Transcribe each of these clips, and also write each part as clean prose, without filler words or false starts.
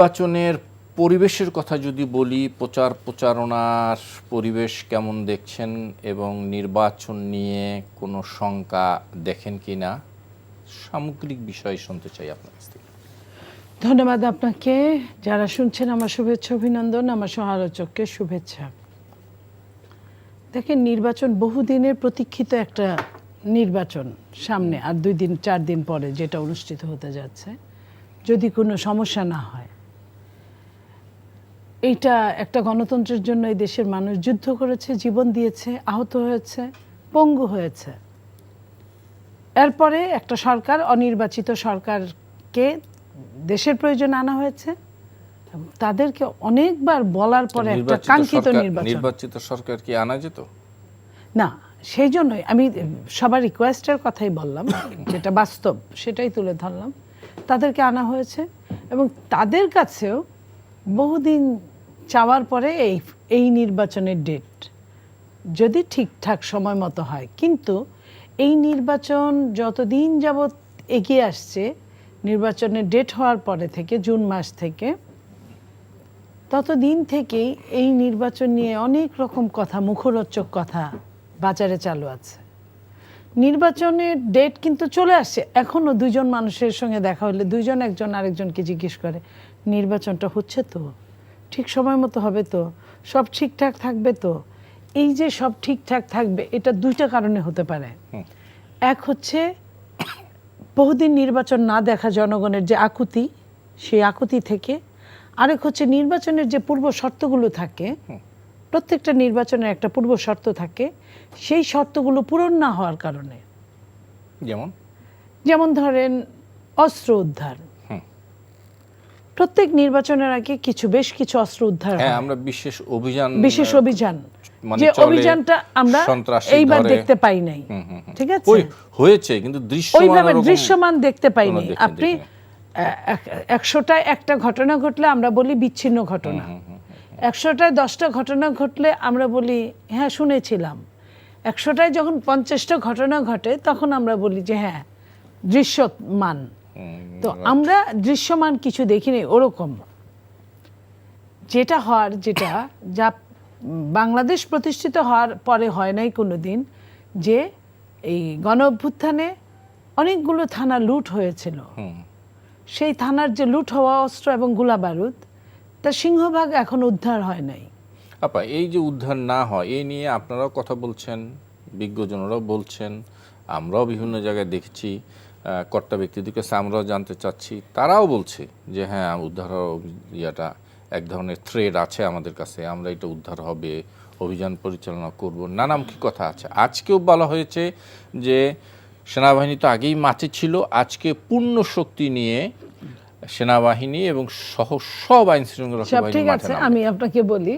নির্বাচনের পরিবেশের কথা যদি বলি, প্রচারণার পরিবেশ কেমন দেখছেন এবং নির্বাচন নিয়ে কোনো শঙ্কা দেখেন কি না, সামগ্রিক বিষয় শুনতে চাই আপনার কাছ থেকে। ধন্যবাদ আপনাকে। যারা শুনছেন আমার শুভেচ্ছা অভিনন্দন, আমার সহালোচককে শুভেচ্ছা। দেখেন, নির্বাচন বহুদিনের প্রতীক্ষিত একটা নির্বাচন সামনে আর 2-4 দিন পরে যেটা অনুষ্ঠিত হতে যাচ্ছে, যদি কোনো সমস্যা না হয়। এইটা একটা গণতন্ত্রের জন্য এই দেশের মানুষ যুদ্ধ করেছে, জীবন দিয়েছে, আহত হয়েছে, পঙ্গু হয়েছে। এরপরে একটা সরকার, অনির্বাচিত সরকারকে দেশের প্রয়োজন আনা হয়েছে। তাদেরকে অনেকবার বলার পরে একটা কাঙ্ক্ষিত নির্বাচিত সরকার কি আনা যেত না, সেই জন্যই আমি সবার রিকোয়েস্টের কথাই বললাম, যেটা বাস্তব সেটাই তুলে ধরলাম। তাদেরকে আনা হয়েছে এবং তাদের কাছেও বহুদিন চাওয়ার পরে এই নির্বাচনের ডেট যদি ঠিকঠাক সময় মতো হয়। কিন্তু এই নির্বাচন যতদিন যাবৎ এগিয়ে আসছে, নির্বাচনের ডেট হওয়ার পরে থেকে জুন মাস থেকে, ততদিন থেকেই এই নির্বাচন নিয়ে অনেক রকম কথা, মুখরোচক কথা বাজারে চালু আছে। নির্বাচনের ডেট কিন্তু চলে আসছে, এখনও দুজন মানুষের সঙ্গে দেখা হলে দুজন একজন আরেকজনকে জিজ্ঞেস করে, নির্বাচনটা হচ্ছে তো, ঠিক সময় মতো হবে তো, সব ঠিকঠাক থাকবে তো? এই যে সব ঠিকঠাক থাকবে, এটা দুইটা কারণে হতে পারে। এক হচ্ছে বহুদিন নির্বাচন না দেখা জনগণের যে আকুতি, সেই আকুতি থেকে। আরেক হচ্ছে নির্বাচনের যে পূর্ব শর্তগুলো থাকে, প্রত্যেকটা নির্বাচনের একটা পূর্ব শর্ত থাকে, সেই শর্তগুলো পূরণ না হওয়ার কারণে। যেমন ধরেন অস্ত্র উদ্ধার, প্রত্যেক নির্বাচনের আগে বেশ কিছু অস্ত্র উদ্ধার হয়। আমরা বিশেষ অভিযান যে অভিযানটা আমরা এইবার দেখতে পাই নাই। ঠিক আছে, হয়েছে কিন্তু দৃশ্যমান দেখতে পাই নাই। আপনি 100টায় একটা ঘটনা ঘটলে আমরা বলি বিচ্ছিন্ন ঘটনা, 100টায় 10টা ঘটনা ঘটলে আমরা বলি হ্যাঁ শুনেছিলাম, 100টায় যখন 50টা ঘটনা ঘটে তখন আমরা বলি যে হ্যাঁ দৃশ্যমান। তো আমরা দৃশ্যমান কিছু দেখিনি। ওরকম যা বাংলাদেশ প্রতিষ্ঠিত হওয়ার পরে হয় নাই কোনো দিন, যে এই গণ অভ্যুত্থানে অনেকগুলো থানা লুট হয়েছিল। সেই থানার যে লুট হওয়া অস্ত্র এবং গোলা বারুদ, তার সিংহভাগ এখন উদ্ধার হয় নাই। আপা, এই যে উদ্ধার না হয়, এই নিয়ে আপনারাও কথা বলছেন, বিজ্ঞজনরাও বলছেন, আমরাও বিভিন্ন জায়গায় দেখছি, কর্তা ব্যক্তিদের কাছে আমরাও জানতে চাচ্ছি, তারাও বলছে যে হ্যাঁ উদ্ধার ইয়াটা এক ধরনের থ্রেড আছে আমাদের কাছে, আমরা এটা উদ্ধার হবে, অভিযান পরিচালনা করব, নানামুখী কথা আছে। আজকেও বলা হয়েছে যে সেনাবাহিনী তো আগেই মাঠে ছিল, আজকে পূর্ণ শক্তি নিয়ে সেনাবাহিনী এবং সব আইন শৃঙ্খলা বাহিনী ঠিক আছে। আমি আপনাকে বলি,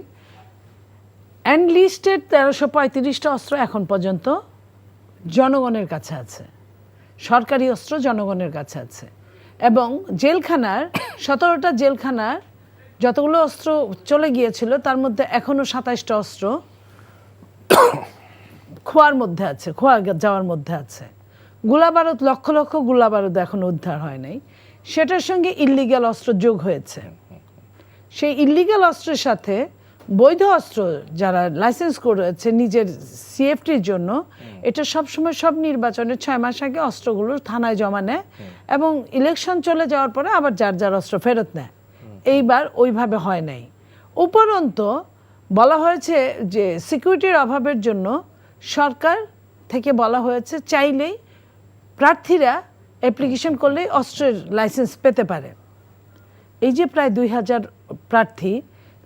এনলিস্টেড 1335টা অস্ত্র এখন পর্যন্ত জনগণের কাছে আছে, সরকারি অস্ত্র জনগণের কাছে আছে। এবং জেলখানার 17টা জেলখানার যতগুলো অস্ত্র চলে গিয়েছিল তার মধ্যে এখনো 27টা অস্ত্র খোয়ার মধ্যে আছে, খোয়া যাওয়ার মধ্যে আছে। গোলাবারুদ, লক্ষ লক্ষ গোলাবারুদ এখনো উদ্ধার হয় নাই। সেটার সঙ্গে ইল্লিগ্যাল অস্ত্র যোগ হয়েছে। সেই ইল্লিগ্যাল অস্ত্রের সাথে বৈধ অস্ত্র যারা লাইসেন্স করেছে নিজের সিএফটির জন্য, এটা সবসময় সব নির্বাচনের 6 মাস আগে অস্ত্রগুলো থানায় জমা নেয় এবং ইলেকশন চলে যাওয়ার পরে আবার যার অস্ত্র ফেরত নেয়। এইবার ওইভাবে হয় নাই। উপরন্ত বলা হয়েছে যে সিকিউরিটির অভাবের জন্য সরকার থেকে বলা হয়েছে চাইলেই প্রার্থীরা অ্যাপ্লিকেশন করলেই অস্ত্রের লাইসেন্স পেতে পারে। এই যে প্রায় 2000 প্রার্থী,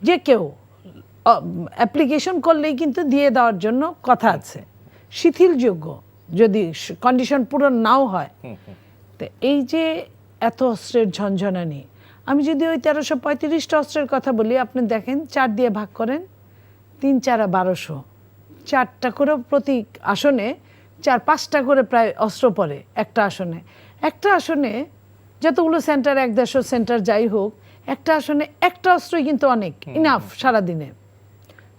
যে কেউ অ্যাপ্লিকেশন করলেই কিন্তু দিয়ে দেওয়ার জন্য কথা আছে, শিথিলযোগ্য যদি কন্ডিশন পূরণ নাও হয়। তো এই যে এত অস্ত্রের ঝনঝনানি, আমি যদি ওই 1335টা অস্ত্রের কথা বলি, আপনি দেখেন 4 দিয়ে ভাগ করেন, 3-4 1200, 4টা করে প্রতি আসনে 4-5টা করে প্রায় অস্ত্র পড়ে একটা আসনে যতগুলো সেন্টার, 150 সেন্টার যাই হোক, একটা আসনে একটা অস্ত্রই কিন্তু অনেক ইনাফ সারাদিনে।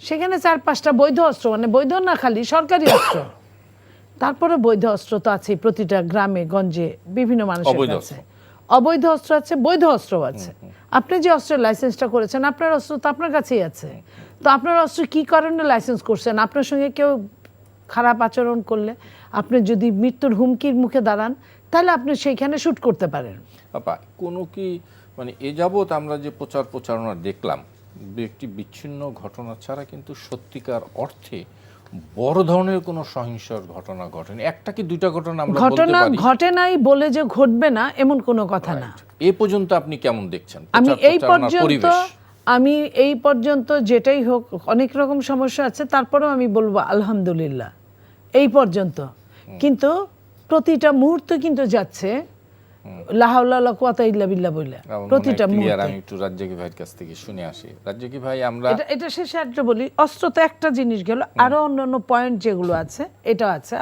সেখানে 4-5টা বৈধ অস্ত্র, মানে বৈধ না খালি সরকারি অস্ত্র, তারপরে বৈধ অস্ত্র তো আছে প্রতিটা গ্রামে গঞ্জে বিভিন্ন মানুষের কাছে। অবৈধ অস্ত্র আছে, বৈধ অস্ত্র আছে। আপনি যে অস্ত্রের লাইসেন্সটা করেছেন, আপনার অস্ত্র তো আপনার কাছেই আছে। তো আপনার অস্ত্র কি কারণে লাইসেন্স করছেন? আপনার সঙ্গে কেউ খারাপ আচরণ করলে, আপনি যদি মৃত্যুর হুমকির মুখে দাঁড়ান, তাহলে আপনি সেইখানে শুট করতে পারেন। আপা কোনো কি মানে এ যাবৎ আমরা যে প্রচার প্রচারণা দেখলাম, একটি বিচ্ছিন্ন ঘটনা ছাড়া কিন্তু সত্যিকার অর্থে বড় ধরনের কোনো সহিংসর ঘটনা ঘটেনি। একটা কি দুইটা ঘটনা আমরা বলতে ঘটনা পারি? ঘটে নাই বলে যে ঘটবে না এমন কোনো কথা না। এ পর্যন্ত আপনি কেমন দেখছেন আমি প্রচার এই প্রচারণার পর্যন্ত পরিবেশ? এই পর্যন্ত যেটাই হোক, অনেক রকম সমস্যা আছে, তারপরেও আমি বলবো আলহামদুলিল্লাহ এই পর্যন্ত। কিন্তু প্রতিটা মুহূর্ত কিন্তু যাচ্ছে লা হাওলা ওয়ালা কুওয়াতা ইল্লা বিল্লাহ বলে, প্রতিটা মুহূর্তে। আমি একটু রাজ্জাকি ভাইয়ের কাছ থেকে শুনে আসি। রাজ্জাকি ভাই, আমরা এটা শেষে একটা বলি, অস্ত্র তো একটা জিনিস গেল, আরো অন্যান্য পয়েন্ট যেগুলো আছে এটা আছে,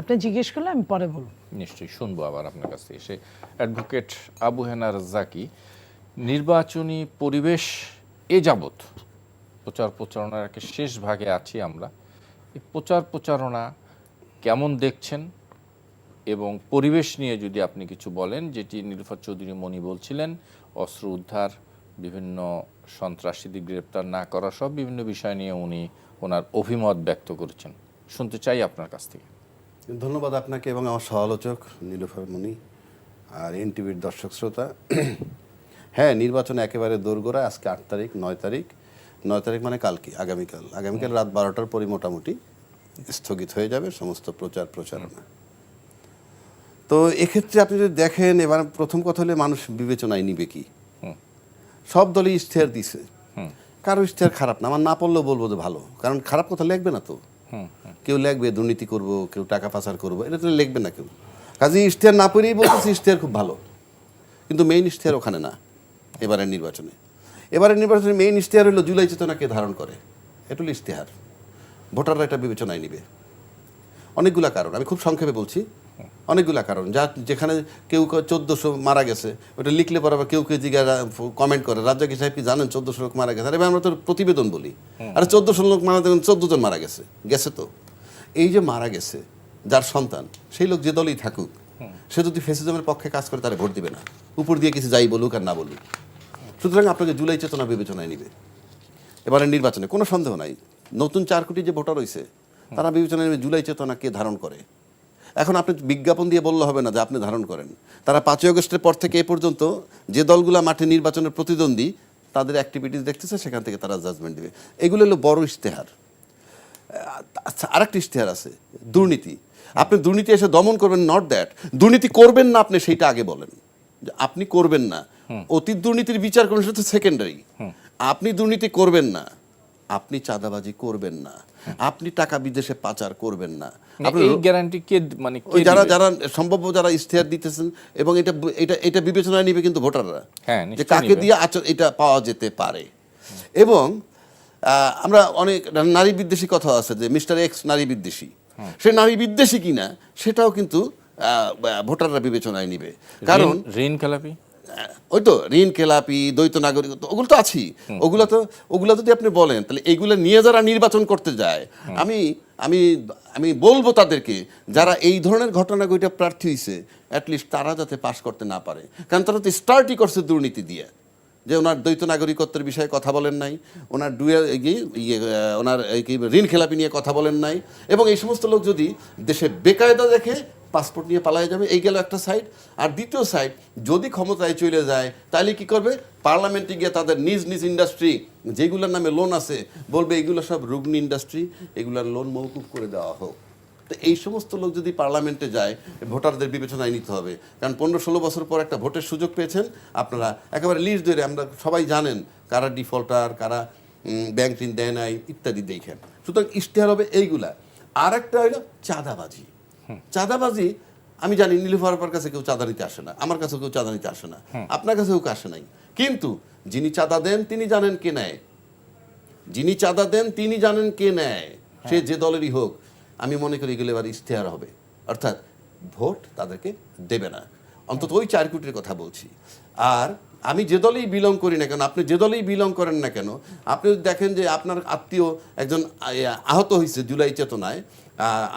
আপনি জিজ্ঞেস করলে আমি পরে বলবো। নিশ্চয়ই শুনবো আবার আপনার কাছ থেকে। সে অ্যাডভোকেট আবু হেনা রাজ্জাকি, নির্বাচনী পরিবেশ এ যাবৎ প্রচার প্রচারণার একটা শেষ ভাগে আছি আমরা, এই প্রচার প্রচারণা কেমন দেখছেন এবং পরিবেশ নিয়ে যদি আপনি কিছু বলেন, যেটি নীলুফার চৌধুরী মনি বলছিলেন, অস্ত্র উদ্ধার, বিভিন্ন সন্ত্রাসীদের গ্রেপ্তার না করা, সব বিভিন্ন বিষয় নিয়ে উনি ওনার অভিমত ব্যক্ত করেছেন। শুনতে চাই আপনার কাছ থেকে। ধন্যবাদ আপনাকে এবং আমার সমালোচক নীলুফার মনি আর এনটিভির দর্শক শ্রোতা। হ্যাঁ, নির্বাচন একেবারে দোরগোড়া। আজকে 8 তারিখ, 9 তারিখ, 9 তারিখ মানে কালকে, আগামীকাল রাত 12টার পরই মোটামুটি স্থগিত হয়ে যাবে সমস্ত প্রচার প্রচারণা। তো এক্ষেত্রে আপনি যদি দেখেন, এবার প্রথম কথা হলে মানুষ বিবেচনায় নিবে কি, সব দলই ইশতেহার দিছে, কারো ইশতেহার খারাপ না, আমার না পড়লেও বলবো যে ভালো, কারণ খারাপ কথা লিখবে না তো। কেউ লিখবে দুর্নীতি করব, কেউ টাকা পাচার করবো, এটা তো লিখবে না কেউ। কাজে ইশতেহার না পড়েই বলতেছে ইশতেহার খুব ভালো, কিন্তু মেইন ইশতেহার ওখানে না। এবারের নির্বাচনে মেইন ইশতেহার হলো জুলাই চেতনাকে ধারণ করে, এটা হলো ইশতেহার। ভোটাররা এটা বিবেচনায় নিবে। অনেকগুলা কারণ, আমি খুব সংক্ষেপে বলছি, অনেকগুলা কারণ। যেখানে কেউ 1400 মারা গেছে, ওটা লিখলে পরে আবার কেউ জিজ্ঞাসা কমেন্ট করে, রাজ্জাকি সাহেব কি জানেন 1400 লোক মারা গেছে? আরে ভাই, আমরা তো প্রতিবেদন বলি। আরে 1400 লোক মারা গেছে, 14 জন মারা গেছে তো। এই যে মারা গেছে যার সন্তান, সেই লোক যে দলই থাকুক, সে যদি ফ্যাসিজমের পক্ষে কাজ করে তারা ভোট দিবে না, উপর দিয়ে কিছু যাই বলুক আর না বলুক। সুতরাং আপনাকে জুলাই চেতনা বিবেচনায় নিবে এবারে নির্বাচনে, কোনো সন্দেহ নাই। নতুন 4 কোটি যে ভোটার হয়েছে, তারা বিবেচনায় নেবে জুলাই চেতনা কে ধারণ করে। এখন আপনি বিজ্ঞাপন দিয়ে বললে হবে না যে আপনি ধারণ করেন। তারা 5ই আগস্টের পর থেকে এ পর্যন্ত যে দলগুলো মাঠে নির্বাচনের প্রতিদ্বন্দ্বী, তাদের অ্যাক্টিভিটিস দেখতেছে, সেখান থেকে তারা জাজমেন্ট দেবে। এগুলো হলো বড় ইশতেহার। আচ্ছা, আরেকটা ইশতেহার আছে, দুর্নীতি। আপনি দুর্নীতি এসে দমন করবেন, নট দ্যাট দুর্নীতি করবেন না আপনি, সেইটা আগে বলেন যে আপনি করবেন না। অতীত দুর্নীতির বিচার করবেন, সেটা সেকেন্ডারি। আপনি দুর্নীতি করবেন না, আপনি চাঁদাবাজি করবেন না, আপনি টাকা বিদেশে পাচার করবেন না। এই গ্যারান্টি কে, মানে যারা সম্ভাব্য যারা ইশতেহার দিতেছেন, এবং এটা বিবেচনায় নিবে কিন্তু ভোটাররা, যে কাকে দিয়ে এটা পাওয়া যেতে পারে। এবং আমরা অনেক নারী বিদ্বেষী কথা আছে, যে মিস্টার এক্স নারী বিদ্বেষী, সে নারী বিদ্বেষী কিনা সেটাও কিন্তু ভোটাররা বিবেচনায় নিবে। কারণ ঋণ খেলাপি, ওই তো ঋণ খেলাপি, দ্বৈত নাগরিকত্ব, ওগুলো তো আছেই। ওগুলো যদি আপনি বলেন, তাহলে এগুলো নিয়ে যারা নির্বাচন করতে যায়, আমি বলবো তাদেরকে, যারা এই ধরনের ঘটনাগুলো প্রার্থী হয়েছে, অ্যাটলিস্ট তারা যাতে পাশ করতে না পারে। কারণ তারা তো স্টার্টই করছে দুর্নীতি দিয়ে, যে ওনার দ্বৈত নাগরিকত্বের বিষয়ে কথা বলেন নাই, ওনার ওনার ঋণ খেলাপি নিয়ে কথা বলেন নাই। এবং এই সমস্ত লোক যদি দেশে বেকায়দা দেখে পাসপোর্ট নিয়ে পালায় যাবে, এই গেল একটা সাইড। আর দ্বিতীয় সাইড, যদি ক্ষমতায় চলে যায়, তাহলে কি করবে? পার্লামেন্টে গিয়ে তাদের নিজ নিজ ইন্ডাস্ট্রি যেগুলোর নামে লোন আছে, বলবে এগুলো সব রুগ্ন ইন্ডাস্ট্রি, এগুলোর লোন মওকুফ করে দেওয়া হোক। তো এই সমস্ত লোক যদি পার্লামেন্টে যায়, ভোটারদের বিবেচনায় নিতে হবে। কারণ 15-16 বছর পর একটা ভোটের সুযোগ পেয়েছেন আপনারা, একেবারে লিস্ট ধরে আমরা সবাই জানেন কারা ডিফল্টার, কারা ব্যাংক ঋণ দেয় নাই ইত্যাদি দেখেন। সুতরাং ইশতেহার হবে এইগুলা। আর একটা হইল চাঁদাবাজি। চাঁদাবাজি, আমি জানি নীলুফার কাছে কেউ চাঁদা নিতে আসে না, আমার কাছেও কেউ চাঁদা নিতে আসে না, আপনার কাছেও কেউ আসে নাই। কিন্তু যিনি চাঁদা দেন তিনি জানেন কে নেয়, যিনি চাঁদা দেন তিনি জানেন কে নেয়, সে যে দলেরই হোক। আমি মনে করি এগুলো এবার ইশতেহার হবে, অর্থাৎ ভোট তাদেরকে দেবে না। অন্তত ওই 4 কোটির কথা বলছি। আর আমি যে দলেই বিলং করি না কেন, আপনি যে দলেই বিলং করেন না কেন, আপনি দেখেন যে আপনার আত্মীয় একজন আহত হয়েছে জুলাই চেতনায়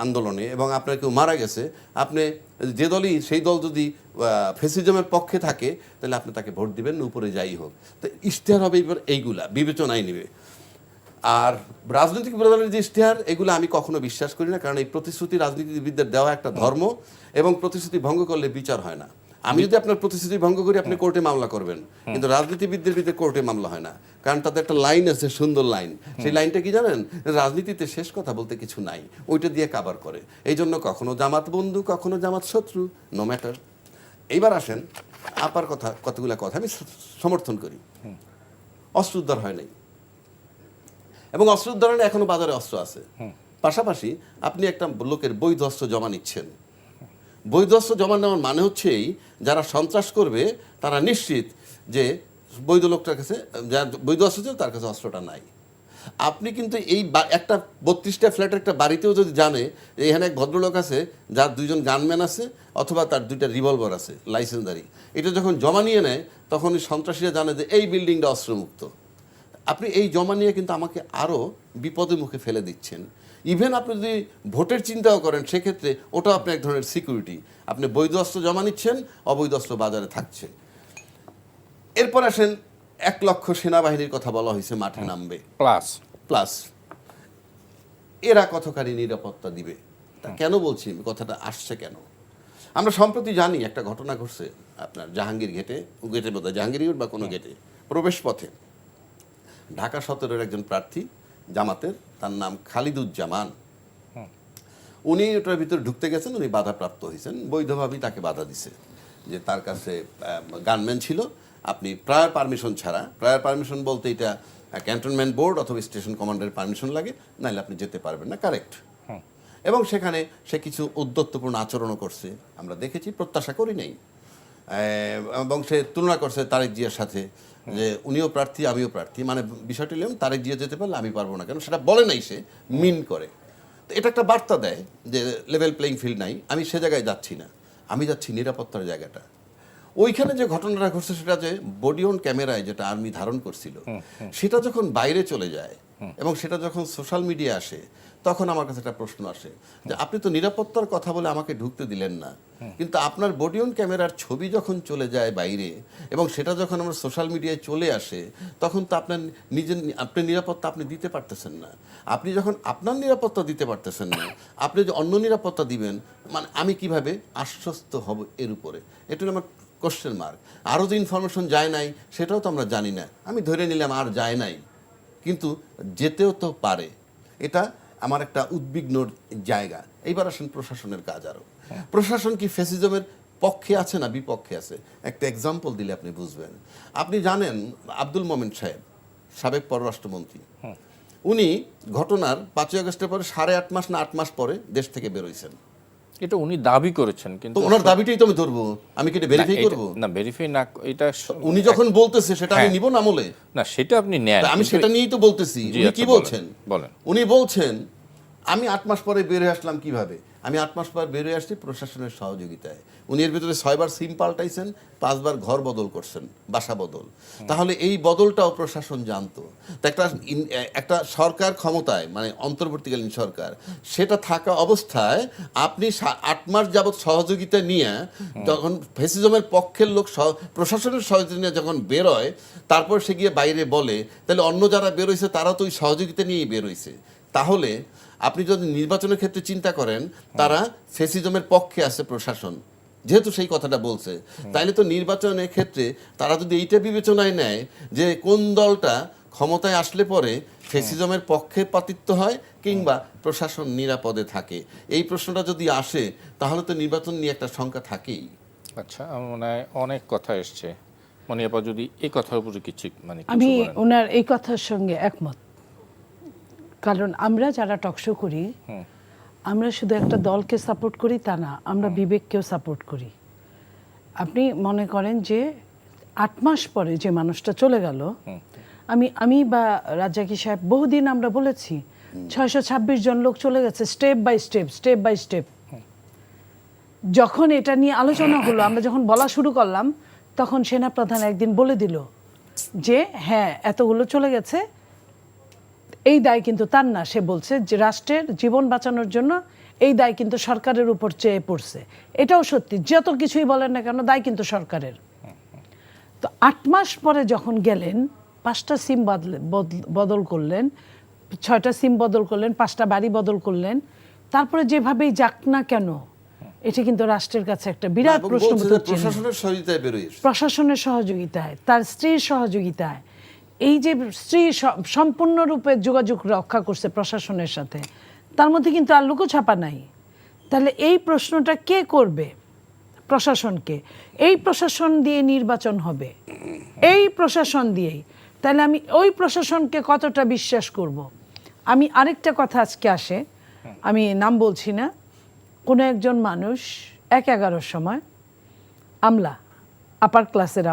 আন্দোলনে, এবং আপনার কেউ মারা গেছে, আপনি যে দলই, সেই দল যদি ফেসিজমের পক্ষে থাকে, তাহলে আপনি তাকে ভোট দিবেন, উপরে যাই হোক। তো ইশতেহার হবে এবার এইগুলা বিবেচনায় নেবে। আর রাজনৈতিক দলের যে ইশতেহার, এগুলো আমি কখনো বিশ্বাস করি না, কারণ এই প্রতিশ্রুতি রাজনীতিবিদদের দেওয়া একটা ধর্ম, এবং প্রতিশ্রুতি ভঙ্গ করলে বিচার হয় না। আমি যদি আপনার প্রতিশ্রুতি ভঙ্গ করি, আপনি কোর্টে মামলা করবেন, কিন্তু রাজনীতিবিদদের বিরুদ্ধে কোর্টে মামলা হয় না, কারণ তাদের একটা লাইন আছে, সুন্দর লাইন। সেই লাইনটা কি জানেন? রাজনীতিতে শেষ কথা বলতে কিছু নাই, ওইটা দিয়ে কাভার করে। এই জন্য কখনো জামাত বন্ধু, কখনো জামাত শত্রু, নো ম্যাটার। এইবার আসেন আপার কথা, কতগুলা কথা আমি সমর্থন করি। অস্ত্র উদ্ধার হয় নাই, এবং অস্ত্র উদ্ধারণে এখনো বাজারে অস্ত্র আছে। পাশাপাশি আপনি একটা লোকের বৈধ অস্ত্র জমা নিচ্ছেন। বৈধ অস্ত্র জমা নেওয়ার মানে হচ্ছে যারা সন্ত্রাস করবে তারা নিশ্চিত যে বৈধ লোকটার কাছে, যার বৈধ অস্ত্র ছিল তার কাছে অস্ত্রটা নাই। আপনি কিন্তু এই একটা 32টা ফ্ল্যাটের একটা বাড়িতেও যদি জানে যে এখানে এক ভদ্রলোক আছে যার 2জন গানম্যান আছে, অথবা তার 2টা রিভলভার আছে লাইসেন্সদারি, এটা যখন জমা নিয়ে নেয়, তখন ওই সন্ত্রাসীরা জানে যে এই বিল্ডিংটা অস্ত্রমুক্ত। আপনি এই জমা নিয়ে কিন্তু আমাকে আরও বিপদের মুখে ফেলে দিচ্ছেন। ইভেন আপনি যদি ভোটের চিন্তাও করেন, সেক্ষেত্রে ওটাও আপনি এক ধরনের সিকিউরিটি। আপনি বৈধ অস্ত্র জমা নিচ্ছেন, অবৈধ অস্ত্র বাজারে থাকছে। এরপর আসেন 1 লক্ষ সেনাবাহিনীর কথা বলা হয়েছে, মাঠে নামবে প্লাস এরা কতখানি নিরাপত্তা দিবে, তা কেন বলছি, কথাটা আসছে কেন? আমরা সম্প্রতি জানি একটা ঘটনা ঘটছে আপনার জাহাঙ্গীর গেটে বোধহয় জাহাঙ্গীর গেট বা কোনো গেটে প্রবেশ পথে ঢাকা 17-এর একজন প্রার্থী জামাতের, তার নাম খালিদুজ্জামান। উনি ওটার ভিতরে ঢুকতে গেছেন, উনি বাধাপ্রাপ্ত হয়েছেন, বৈধভাবেই তাকে বাধা দিছে যে তার কাছে গানম্যান ছিল। আপনি প্রায়র পারমিশন ছাড়া, প্রায়র পারমিশন বলতে এটা ক্যান্টনমেন্ট বোর্ড অথবা স্টেশন কমান্ডারের পারমিশন লাগে, নাহলে আপনি যেতে পারবেন না, কারেক্ট। এবং সেখানে সে কিছু উদ্যত্তপূর্ণ আচরণও করছে, আমরা দেখেছি, প্রত্যাশা করি নাই। এবং সে তুলনা করছে তারেক জিয়ার সাথে, যে উনিও প্রার্থী আমিও প্রার্থী, মানে বিষয়টি হলো তারেক জিয়া যেতে পারলে আমি পারবো না কেন, সেটা বলে নাই, সে মিন করে। তো এটা একটা বার্তা দেয় যে লেভেল প্লেইং ফিল্ড নাই, আমি সে জায়গায় যাচ্ছি না, আমি যাচ্ছি নিরাপত্তার জায়গাটা। ওইখানে যে ঘটনাটা ঘটছে সেটা যে বডি অন ক্যামেরায় যেটা আর্মি ধারণ করছিল, সেটা যখন বাইরে চলে যায় এবং সেটা যখন সোশ্যাল মিডিয়া আসে, তখন আমার কাছে একটা প্রশ্ন আসে যে আপনি তো নিরাপত্তার কথা বলে আমাকে ঢুকতে দিলেন না, কিন্তু আপনার বডি অন ক্যামেরার ছবি যখন চলে যায় বাইরে এবং সেটা যখন আমার সোশ্যাল মিডিয়ায় চলে আসে, তখন তো আপনার আপনার নিরাপত্তা আপনি দিতে পারতেছেন না। আপনি যখন আপনার নিরাপত্তা দিতে পারতেছেন না, আপনি যে অন্য নিরাপত্তা দিবেন, মানে আমি কিভাবে আশ্বস্ত হব এর উপরে, এটা আমার কোশ্চেন মার্ক। আরও যে ইনফরমেশন যায় নাই সেটাও তো আমরা জানি না, আমি ধরে নিলাম আর যায় নাই, কিন্তু যেতেও তো পারে। এটা আমার একটা উদ্বিগ্নর জায়গা। এইবার আসেন প্রশাসনের কাজ। আরও প্রশাসন কি ফ্যাসিজমের পক্ষে আছে না বিপক্ষে আছে? একটা এক্সাম্পল দিলে আপনি বুঝবেন। আপনি জানেন আব্দুল মোমেন সাহেব, সাবেক পররাষ্ট্রমন্ত্রী, উনি ঘটনার 5ই আগস্টের পরে 8.5 মাস না 8 মাস পরে দেশ থেকে বেরোইছেন। এটা উনি দাবি করেছেন, কিন্তু ওনার দাবিটাই তো আমি ধরবো, আমি কি এটা ভেরিফাই করব? না, ভেরিফাই না, এটা উনি যখন বলতেছে সেটা আমি নিব না আমলে, না সেটা আপনি নেন, আমি সেটা নিয়েই তো বলতেছি। উনি কি বলছেন বলেন? উনি বলছেন আমি 8 মাস পরে বেরিয়ে আসলাম। কিভাবে? আমি 8 মাস পর বেরিয়ে আসছি প্রশাসনের সহযোগিতায়। উনি এর ভিতরে 6 বার সিম পাল্টাইছেন, 5 বার ঘর বদল করছেন, বাসা বদল। তাহলে এই বদলটাও প্রশাসন জানতো। তো একটা সরকার ক্ষমতায়, মানে অন্তর্বর্তীকালীন সরকার, সেটা থাকা অবস্থায় আপনি 8 মাস যাবৎ সহযোগিতা নিয়ে যখন ফ্যাসিজমের পক্ষের লোক প্রশাসনের সহযোগিতা নিয়ে যখন বেরোয়, তারপর সে গিয়ে বাইরে বলে, তাহলে অন্য যারা বেরোইছে তারা তো ওই সহযোগিতা নিয়েই বেরোইছে। তাহলে আপনি যদি নির্বাচনের ক্ষেত্রে চিন্তা করেন, তারা ফ্যাসিজমের পক্ষে আছে প্রশাসন, যেহেতু সেই কথাটা বলছে, তাইলে তো নির্বাচনের ক্ষেত্রে তারা যদি এইটা বিবেচনায় নেয় যে কোন দলটা ক্ষমতায় আসলে পরে ফ্যাসিজমের পক্ষে পাতিত্ব হয় কিংবা প্রশাসন নিরাপদে থাকে, এই প্রশ্নটা যদি আসে, তাহলে তো নির্বাচন নিয়ে একটা শঙ্কা থাকেই। আচ্ছা, আমার মনে হয় অনেক কথা এসছে, মনিয়াপা যদি এই কথার উপরে কিছু আমি ওনার এই কথার সঙ্গে একমত। কারণ আমরা যারা টকশো করি, আমরা শুধু একটা দলকে সাপোর্ট করি তা না, আমরা বিবেককেও সাপোর্ট করি। আপনি মনে করেন যে 8 মাস পরে যে মানুষটা চলে গেল, আমি বা রাজ্জাকি সাহেব বহুদিন আমরা বলেছি 626 জন লোক চলে গেছে, স্টেপ বাই স্টেপ। যখন এটা নিয়ে আলোচনা হলো, আমরা যখন বলা শুরু করলাম, তখন সেনাপ্রধান একদিন বলে দিল যে হ্যাঁ এতগুলো চলে গেছে, এই দায় কিন্তু তার না। সে বলছে যে রাষ্ট্রের জীবন বাঁচানোর জন্য এই দায় কিন্তু সরকারের উপর চেয়ে পড়ছে। এটাও সত্যি, যত কিছুই বলেন না কেন দায় কিন্তু সরকারের। তো 8 মাস পরে যখন গেলেন, 5টা সিম বদল করলেন, 6টা সিম বদল করলেন, 5টা বাড়ি বদল করলেন, তারপরে যেভাবেই যাক না কেন এটা কিন্তু রাষ্ট্রের কাছে একটা বিরাট প্রশ্নবোধক চিহ্ন। প্রশাসনের সহযোগিতায় বেরোয় প্রশাসনের সহযোগিতায়, তার স্ত্রীর সহযোগিতায়, এই যে স্ত্রী সম্পূর্ণরূপে যোগাযোগ রক্ষা করছে প্রশাসনের সাথে, তার মধ্যে কিন্তু আর লুকোছাপা নাই। তাহলে এই প্রশ্নটা কে করবে? প্রশাসনকে। এই প্রশাসন দিয়ে নির্বাচন হবে, এই প্রশাসন দিয়েই। তাহলে আমি ওই প্রশাসনকে কতটা বিশ্বাস করব? আমি আরেকটা কথা আজকে আসে, আমি নাম বলছি না, কোনো একজন মানুষ 1-11 সময় আমলা, আপার ক্লাসের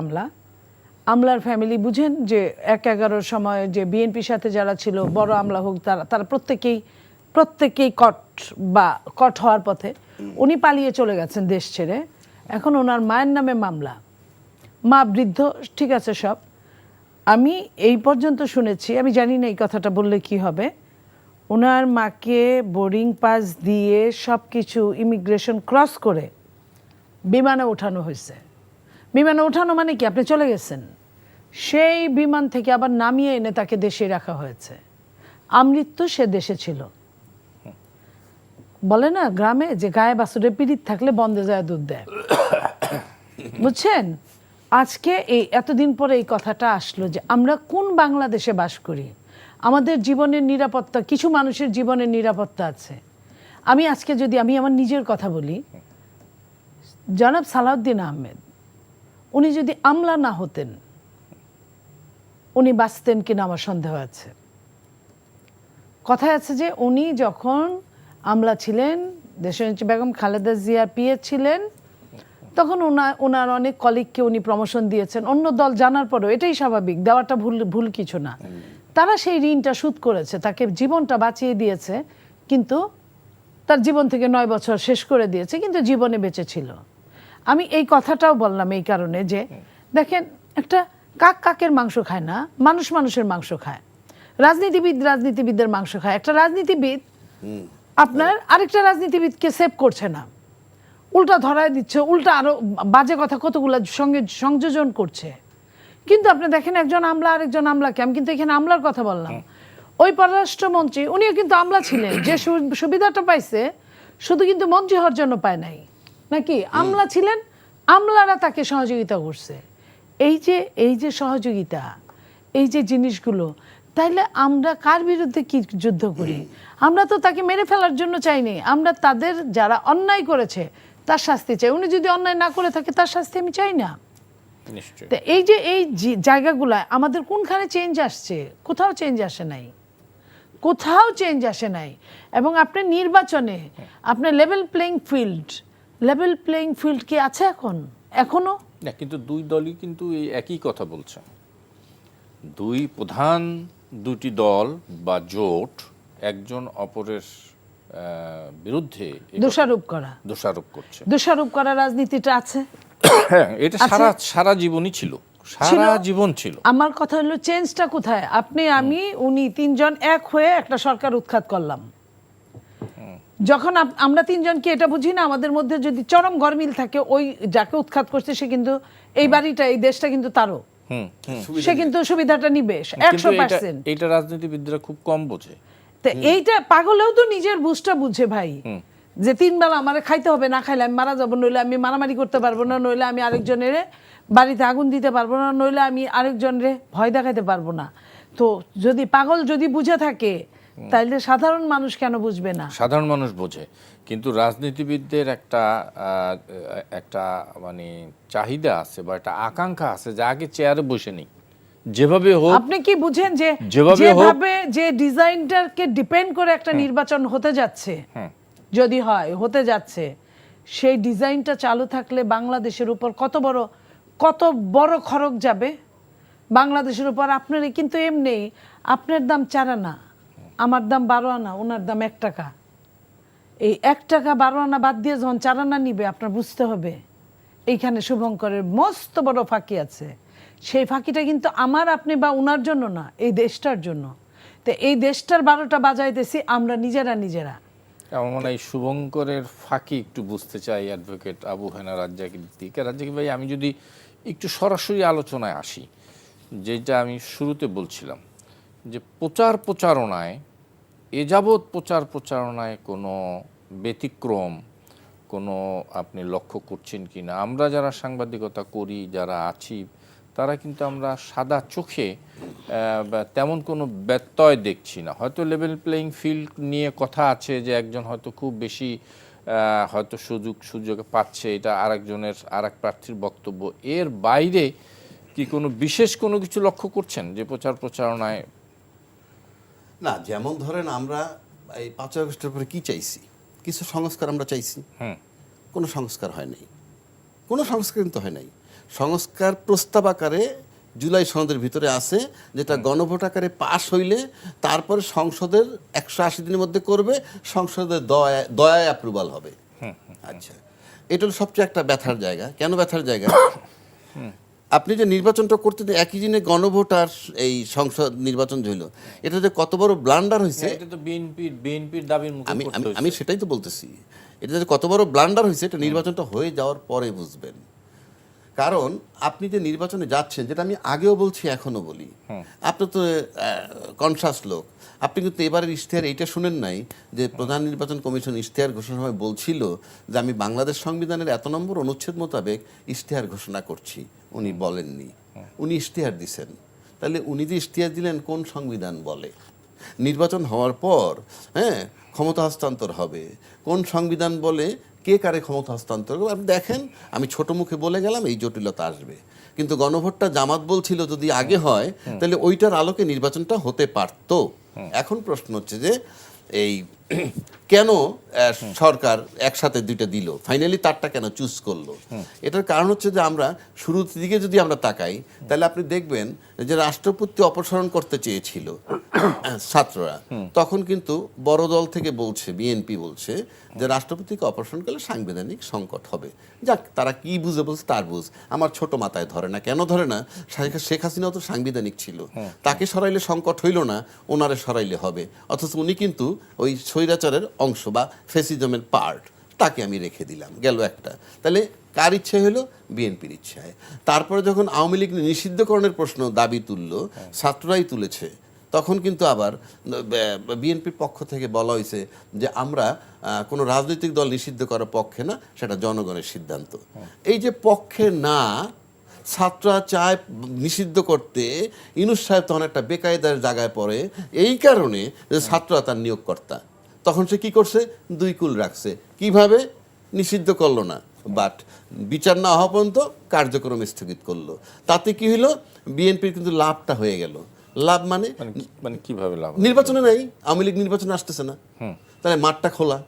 আমলার ফ্যামিলি বুঝেন যে 1-11 সময় যে বিএনপির সাথে যারা ছিল, বড় আমলা হোক, তারা প্রত্যেকেই কট হওয়ার পথে। উনি পালিয়ে চলে গেছেন দেশ ছেড়ে। এখন ওনার মায়ের নামে মামলা, মা বৃদ্ধ, ঠিক আছে সব। আমি এই পর্যন্ত শুনেছি, আমি জানি না এই কথাটা বললে কি হবে, ওনার মাকে বোর্ডিং পাস দিয়ে সব কিছু ইমিগ্রেশন ক্রস করে বিমানে ওঠানো হয়েছে। বিমানে ওঠানো মানে কি, আপনি চলে গেছেন, সেই বিমান থেকে আবার নামিয়ে এনে তাকে দেশে রাখা হয়েছে। আমৃত্যু সে দেশে ছিল। বলে না গ্রামে যে গায়ে বাছুরে পিড়িত থাকলে বন্ধে যায় দুধ দেয়, বুঝছেন? আজকে এই এতদিন পরে এই কথাটা আসলো যে আমরা কোন বাংলাদেশে বাস করি, আমাদের জীবনের নিরাপত্তা, কিছু মানুষের জীবনের নিরাপত্তা আছে। আমি আজকে যদি আমি আমার নিজের কথা বলি, জনাব সালাউদ্দিন আহমেদ উনি যদি আমলা না হতেন, উনি বাঁচতেন কিনা আমার সন্দেহ আছে। কথায় আছে যে উনি যখন আমলা ছিলেন, দেশনেত্রী বেগম খালেদা জিয়া পিএ ছিলেন, তখন ওনার অনেক কলিগকে উনি প্রমোশন দিয়েছেন অন্য দল জানার পরেও। এটাই স্বাভাবিক, দেওয়াটা ভুল কিছু না। তারা সেই ঋণটা শোধ করেছে, তাকে জীবনটা বাঁচিয়ে দিয়েছে, কিন্তু তার জীবন থেকে 9 বছর শেষ করে দিয়েছে, কিন্তু জীবনে বেঁচে ছিল। আমি এই কথাটাও বললাম এই কারণে যে দেখেন, একটা কাকের মাংস খায় না, মানুষের মাংস খায়। রাজনীতিবিদদের মাংস খায়। একটা রাজনীতিবিদ আপনার আরেকটা রাজনীতিবিদকে সেভ করছে না, উল্টা ধরায় দিচ্ছে, উল্টা আরো বাজে কথা কতগুলো সঙ্গে সংযোজন করছে। কিন্তু আপনি দেখেন একজন আমলা আরেকজন আমলাকে, আমি কিন্তু এখানে আমলার কথা বললাম, ওই পররাষ্ট্রমন্ত্রী উনিও কিন্তু আমলা ছিলেন, যে সুবিধাটা পাইছে শুধু কিন্তু মন্ত্রী হওয়ার জন্য পায় নাই, নাকি আমলা ছিলেন, আমলারা তাকে সহযোগিতা করছে। এই যে সহযোগিতা, এই যে জিনিসগুলো, তাইলে আমরা কার বিরুদ্ধে কি যুদ্ধ করি? আমরা তো তাকে মেরে ফেলার জন্য চাইনি, আমরা তাদের যারা অন্যায় করেছে তার শাস্তি চাই। উনি যদি অন্যায় না করে থাকে তার শাস্তি আমি চাই না। তো এই জায়গাগুলায় আমাদের কোনখানে চেঞ্জ আসছে? কোথাও চেঞ্জ আসে নাই। এবং আপনার নির্বাচনে আপনার লেভেল প্লেইং ফিল্ড কি আছে এখনো না? কিন্তু দুই দলই কিন্তু এই একই কথা বলছে। দুটি দল বা জোট একজন অপরের বিরুদ্ধে দোষারোপ করছে। দোষারোপ করা রাজনীতিটা আছে। হ্যাঁ, এটা সারা জীবনই ছিল, সারা জীবন ছিল। আমার কথা হলো চেঞ্জটা কোথায়? উনি 3 জন এক হয়ে একটা সরকার উৎখাত করলাম। যখন আমরা 3 জন কি এটা বুঝি না, আমাদের মধ্যে যদি চরম গরমিল থাকে, ওই যাকে উৎখাত করছে সে কিন্তু এই বাড়িটা, এই দেশটা কিন্তু তারও, সে কিন্তু সুবিধাটা নিবে 100%। এটা রাজনীতিবিদরা খুব কম বোঝে। তো এইটা পাগলেও তো নিজের বুঝটা বুঝে ভাই, যে 3 বেলা আমার খাইতে হবে, না খাইলে আমি মারা যাবো, নইলে আমি মারামারি করতে পারবো না, নইলে আমি আরেকজনের বাড়িতে আগুন দিতে পারবো না, নইলে আমি আরেকজনের ভয় দেখাতে পারবো না। তো যদি পাগল যদি বুঝে থাকে, তাইলে সাধারণ মানুষ কেন বুঝবে না? সাধারণ মানুষ বোঝে, কিন্তু রাজনীতিবিদদের একটা মানে চাহিদা আছে বা একটা আকাঙ্ক্ষা আছে যে আগে চেয়ারে বসে নেই, যেভাবে হোক। আপনি কি বুঝেন যে যেভাবে যে ডিজাইনটাকে ডিপেন্ড করে একটা নির্বাচন হতে যাচ্ছে, যদি হতে যাচ্ছে, সেই ডিজাইনটা চালু থাকলে বাংলাদেশের উপর কত বড় খরচ যাবে বাংলাদেশের উপর। আপনার কিন্তু এমনি আপনার দাম 4 আনা, আমার দাম 12 আনা, ওনার দাম 1 টাকা। এই 1 টাকা 12 আনা বাদ দিয়ে যখন 4 আনা নিবে, আপনার বুঝতে হবে এইখানে শুভঙ্করের মস্ত বড় ফাঁকি আছে। সেই ফাঁকিটা কিন্তু আমার, আপনি বা ওনার জন্য না, এই দেশটার জন্য। তো এই দেশটার 12টা বাজাইতেছি আমরা নিজেরা। আমার মনে হয় শুভঙ্করের ফাঁকি একটু বুঝতে চাই অ্যাডভোকেট আবু হেনা রাজ্জাকের দিকে। রাজ্জাকি ভাই, আমি যদি একটু সরাসরি আলোচনায় আসি, যেটা আমি শুরুতে বলছিলাম যে প্রচারণায় এ যাবৎ প্রচারণায় কোনো ব্যতিক্রম কোনো আপনি লক্ষ্য করছেন কি না? আমরা যারা সাংবাদিকতা করি, যারা আছি, তারা কিন্তু আমরা সাদা চোখে তেমন কোনো ব্যত্যয় দেখছি না। হয়তো লেভেল প্লেয়িং ফিল্ড নিয়ে কথা আছে, যে একজন হয়তো খুব বেশি হয়তো সুযোগ পাচ্ছে, এটা আরেক প্রার্থীর বক্তব্য। এর বাইরে কি কোনো বিশেষ কোনো কিছু লক্ষ্য করছেন যে প্রচারণায়? না, যেমন ধরেন আমরা এই 5 আগস্টের পরে কি চাইছি, কিছু সংস্কার আমরা চাইছি, কোনো সংস্কার হয় নাই, কোনো সংস্কার কিন্তু হয় নাই। সংস্কার প্রস্তাব আকারে জুলাই সনদের ভিতরে আছে, যেটা গণভোট আকারে পাশ হইলে তারপরে সংসদের 180 দিনের মধ্যে করবে, সংসদের দয়ায় অ্যাপ্রুভাল হবে। আচ্ছা, এটা হলো সবচেয়ে একটা ব্যথার জায়গা। কেন ব্যথার জায়গা? আপনি যে নির্বাচনটা করতে একই দিনে গণভোট আর এই সংসদ নির্বাচন হইল, এটা যে কত বড় ব্লান্ডার হয়েছে, এটা তো বিএনপির দাবির মুখে পড়তে হয়েছে। আমি সেটাই তো বলতেছি। এটা যে কত বড় ব্লান্ডার হয়েছে, এটা নির্বাচনটা হয়ে যাওয়ার পরে বুঝবেন। কারণ আপনি যে নির্বাচনে যাচ্ছেন, যেটা আমি আগেও বলছি এখনো বলি, আপনি তো কনসাস লোক, আপনি কিন্তু এবারের ইশতেহার এইটা শুনেন নাই যে প্রধান নির্বাচন কমিশন ইশতেহার ঘোষণার সময় বলছিল যে আমি বাংলাদেশ সংবিধানের এত নম্বর অনুচ্ছেদ মোতাবেক ইশতেহার ঘোষণা করছি। উনি বলেননি, উনি ইশতেহার দিছেন। তাহলে উনি যে ইশতেহার দিলেন কোন সংবিধান বলে? নির্বাচন হওয়ার পর ক্ষমতা হস্তান্তর হবে, কোন সংবিধান বলে কে কারে ক্ষমতা হস্তান্তর করবে? আপনি দেখেন, আমি ছোট মুখে বলে গেলাম, এই জটিলতা আসবে। কিন্তু গণভোটটা জামাত বলছিল যদি আগে হয় তাহলে ওইটার আলোকে নির্বাচনটা হতে পারত। এখন প্রশ্ন হচ্ছে যে এই কেন সরকার একসাথে দুইটা দিল, ফাইনালি তারটা কেন চুজ করলো? এটার কারণ হচ্ছে যে আমরা শুরুর দিকে যদি আমরা তাকাই, তাহলে আপনি দেখবেন যে রাষ্ট্রপতি অপসারণ করতে চেয়েছিল ছাত্ররা, তখন কিন্তু বড় দল থেকে বলছে, বিএনপি বলছে যে রাষ্ট্রপতিকে অপসারণ করলে সাংবিধানিক সংকট হবে। যাক, তারা কি বুঝে বলছে তার বুঝ, আমার ছোট মাথায় ধরে না। কেন ধরে না? শেখ হাসিনাও তো সাংবিধানিক ছিল, তাকে সরাইলে সংকট হইল না, ওনারে সরাইলে হবে। অথচ উনি কিন্তু ওই স্বৈরাচারের অংশ বা ফেসিজমের পার্ট, তাকে আমি রেখে দিলাম, গেল একটা। তাহলে কার ইচ্ছে হলো? বিএনপির ইচ্ছায়। তারপরে যখন আওয়ামী লীগ নিষিদ্ধকরণের প্রশ্ন দাবি তুললো, ছাত্ররাই তুলেছে, তখন কিন্তু আবার বিএনপির পক্ষ থেকে বলা হয়েছে যে আমরা কোনো রাজনৈতিক দল নিষিদ্ধ করার পক্ষে না, সেটা জনগণের সিদ্ধান্ত। এই যে পক্ষে না, ছাত্ররা চায় নিষিদ্ধ করতে, ইউনূস সাহেব তখন একটা বেকায়দার জায়গায় পড়ে, এই কারণে যে ছাত্ররা তার নিয়োগকর্তা। তখন সে কি করছে? দুই কুল রাখছে। কিভাবে? নিষিদ্ধ করলো না, বাট বিচার না হওয়া পর্যন্ত কার্যক্রম স্থগিত করলো। তাতে কি হইলো? বিএনপির কিন্তু লাভটা হয়ে গেল। লাভ মানে কিভাবে লাভ? নির্বাচনে নাই, আওয়ামী লীগ নির্বাচনে আসতেছে না, তাহলে মাঠটা খোলা।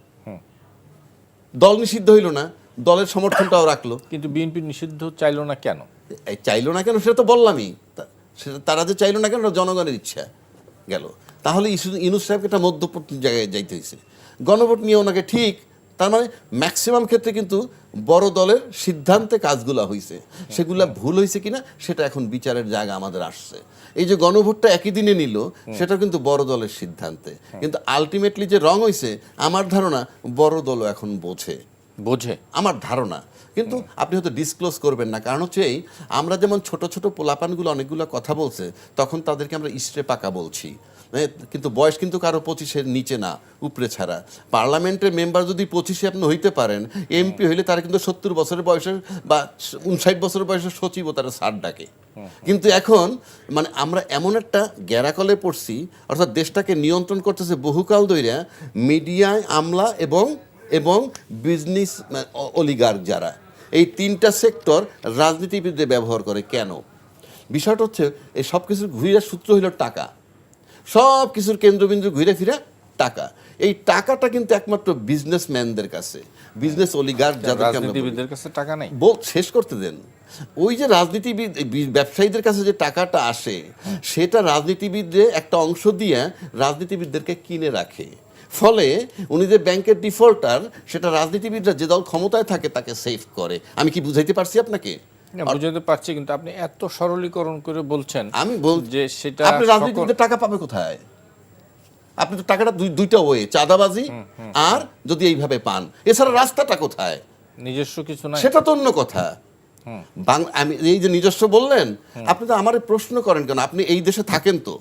দল নিষিদ্ধ হইল না, দলের সমর্থনটাও রাখলো। কিন্তু বিএনপি নিষিদ্ধ চাইলো না কেন? চাইলো না কেন সেটা তো বললামই। তারা যে চাইলো না কেন, জনগণের ইচ্ছা গেল। তাহলে ইউনূস সাহেবকে একটা মধ্যপন্থী জায়গায় যাইতে হয়েছে। গণভোট নিয়ে ওনাকে ঠিক, তার মানে ম্যাক্সিমাম ক্ষেত্রে কিন্তু বড় দলের সিদ্ধান্তে কাজগুলো হয়েছে, সেগুলা ভুল হয়েছে কিনা সেটা এখন বিচারের জায়গা আমাদের আসছে। এই যে গণভোটটা একই দিনে নিল, সেটা কিন্তু বড় দলের সিদ্ধান্তে, কিন্তু আলটিমেটলি যে রং হয়েছে, আমার ধারণা বড় দলও এখন বোঝে, আমার ধারণা। কিন্তু আপনি হয়তো ডিসক্লোজ করবেন না, কারণ হচ্ছে এই আমরা যেমন ছোট ছোট পোলাপানগুলো অনেকগুলো কথা বলছে, তখন তাদেরকে আমরা ইস্টে পাকা বলছি, কিন্তু বয়স কিন্তু কারো 25-এর নিচে না, উপরে ছাড়া। পার্লামেন্টের মেম্বার যদি 25-এ আপনি হইতে পারেন, এমপি হইলে তারা কিন্তু 70 বছরের বয়সের বা 59 বছরের বয়সের সচিবও তারা স্যার ডাকে। কিন্তু এখন মানে আমরা এমন একটা গ্যারাকলে পড়ছি, অর্থাৎ দেশটাকে নিয়ন্ত্রণ করতেছে বহুকাল ধরে মিডিয়ায় আমলা এবং বিজনেস অলিগার্ক, যারা এই তিনটা সেক্টর রাজনীতিবিদদের ব্যবহার করে। কেন? বিষয়টা হচ্ছে এই সব কিছুর ঘুরে সূত্র হইল টাকা, সব কিছুর কেন্দ্রবিন্দু ঘুরে ফিরে টাকা। এই টাকাটা কিন্তু একমাত্র বিজনেসম্যানদের কাছে, বিজনেস অলিগার্ক রাজনীতিবিদদের কাছে টাকা নাই। শেষ করতে দেন। ওই যে রাজনীতিবিদ ব্যবসায়ীদের কাছে যে টাকাটা আসে, সেটা রাজনীতিবিদদের একটা অংশ দিয়ে রাজনীতিবিদদেরকে কিনে রাখে। ফলে উনি যে ব্যাংকের ডিফল্টার, সেটা রাজনীতিবিদরা যে দল ক্ষমতায় থাকে তাকে সেভ করে। আমি কি বুঝাইতে পারছি আপনাকে? বুঝাতে পারছি, কিন্তু আপনি এত সরলীকরণ করে বলছেন। আমি যে সেটা আপনি রাজনীতিবিদদের টাকা পাবে কোথায়? আপনি তো টাকাটা দুইটা ওয়ে, চাঁদাবাজি আর যদি এইভাবে পান, এছাড়া রাস্তাটা কোথায়? নিজস্ব কিছু নাই। সেটা তো অন্য কথা। আমি এই যে নিজস্ব বললেন, আপনি তো আমারে প্রশ্ন করেন কেন? আপনি এই দেশে থাকেন তো।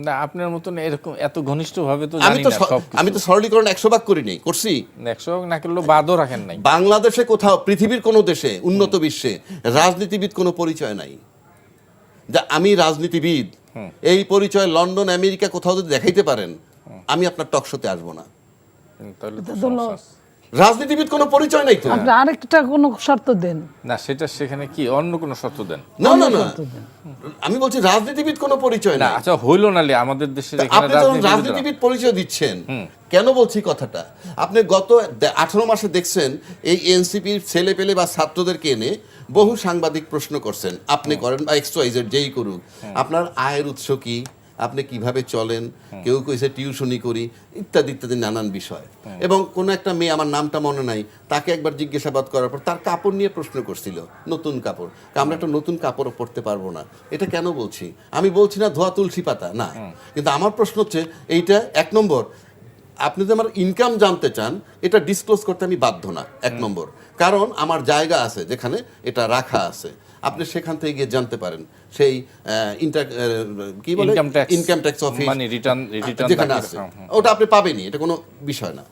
না, আপনার মতন এরকম এত ঘনিষ্ঠভাবে তো আমি জানি তো না সবকিছু। আমি তো সরলীকরণ 100 ভাগ করি নাই, করছি। 100 না করলেও বাদও রাখেন নাই। বাংলাদেশে কোথাও, পৃথিবীর কোনো দেশে, উন্নত বিশ্বে রাজনীতিবিদ কোনো পরিচয় নাই। যা আমি রাজনীতিবিদ এই পরিচয় লন্ডন আমেরিকা কোথাও যদি দেখাইতে পারেন, আমি আপনার টক শোতে আসবো না। তাহলে তো এটা তো সমস্যা আছে। রাজনীতিবিদ কোনো পরিচয় নাই তো। আপনি আরেকটা কোনো শর্ত দেন। না, সেটা সেখানে কি অন্য কোনো শর্ত দেন? না না না, শর্ত দেন। আমি বলছি রাজনীতিবিদ কোনো পরিচয় না, নাই। আচ্ছা হইলো নালে আমাদের দেশের এখানে আপনি যখন রাজনীতিবিদরা- রাজনীতিবিদ পরিচয় দিচ্ছেন, কেন বলছি কথাটা, আপনি গত 18 মাসে দেখছেন এই এনসিপির ছেলে পেলে বা ছাত্রদেরকে এনে বহু সাংবাদিক প্রশ্ন করছেন, আপনি করেন বা XYZ যেই করুক, আপনার আয়ের উৎস কি, আপনি কিভাবে চলেন, কেউ কইছে টিউশনি করি, ইত্যাদি ইত্যাদি নানান বিষয়। এবং কোনো একটা মেয়ে, আমার নামটা মনে নাই, তাকে একবার জিজ্ঞাসাবাদ করার পর তার কাপড় নিয়ে প্রশ্ন করছিল, নতুন কাপড়। আমরা একটা নতুন কাপড়ও পরতে পারবো না। এটা কেন বলছি? আমি বলছি না ধোয়া তুলসী পাতা না, কিন্তু আমার প্রশ্ন হচ্ছে এইটা, 1 নম্বর, আপনি যদি আমার ইনকাম জানতে চান, এটা ডিসক্লোজ করতে আমি বাধ্য না, 1 নম্বর। কারণ আমার জায়গা আছে যেখানে এটা রাখা আছে, আপনি সেখান থেকে গিয়ে জানতে পারেন। সেই কি বলে, ইনকাম ট্যাক্স অফিস, মানে রিটার্ন যেখানে আছে, ওটা আপনি পাবেনই, এটা কোনো বিষয় না।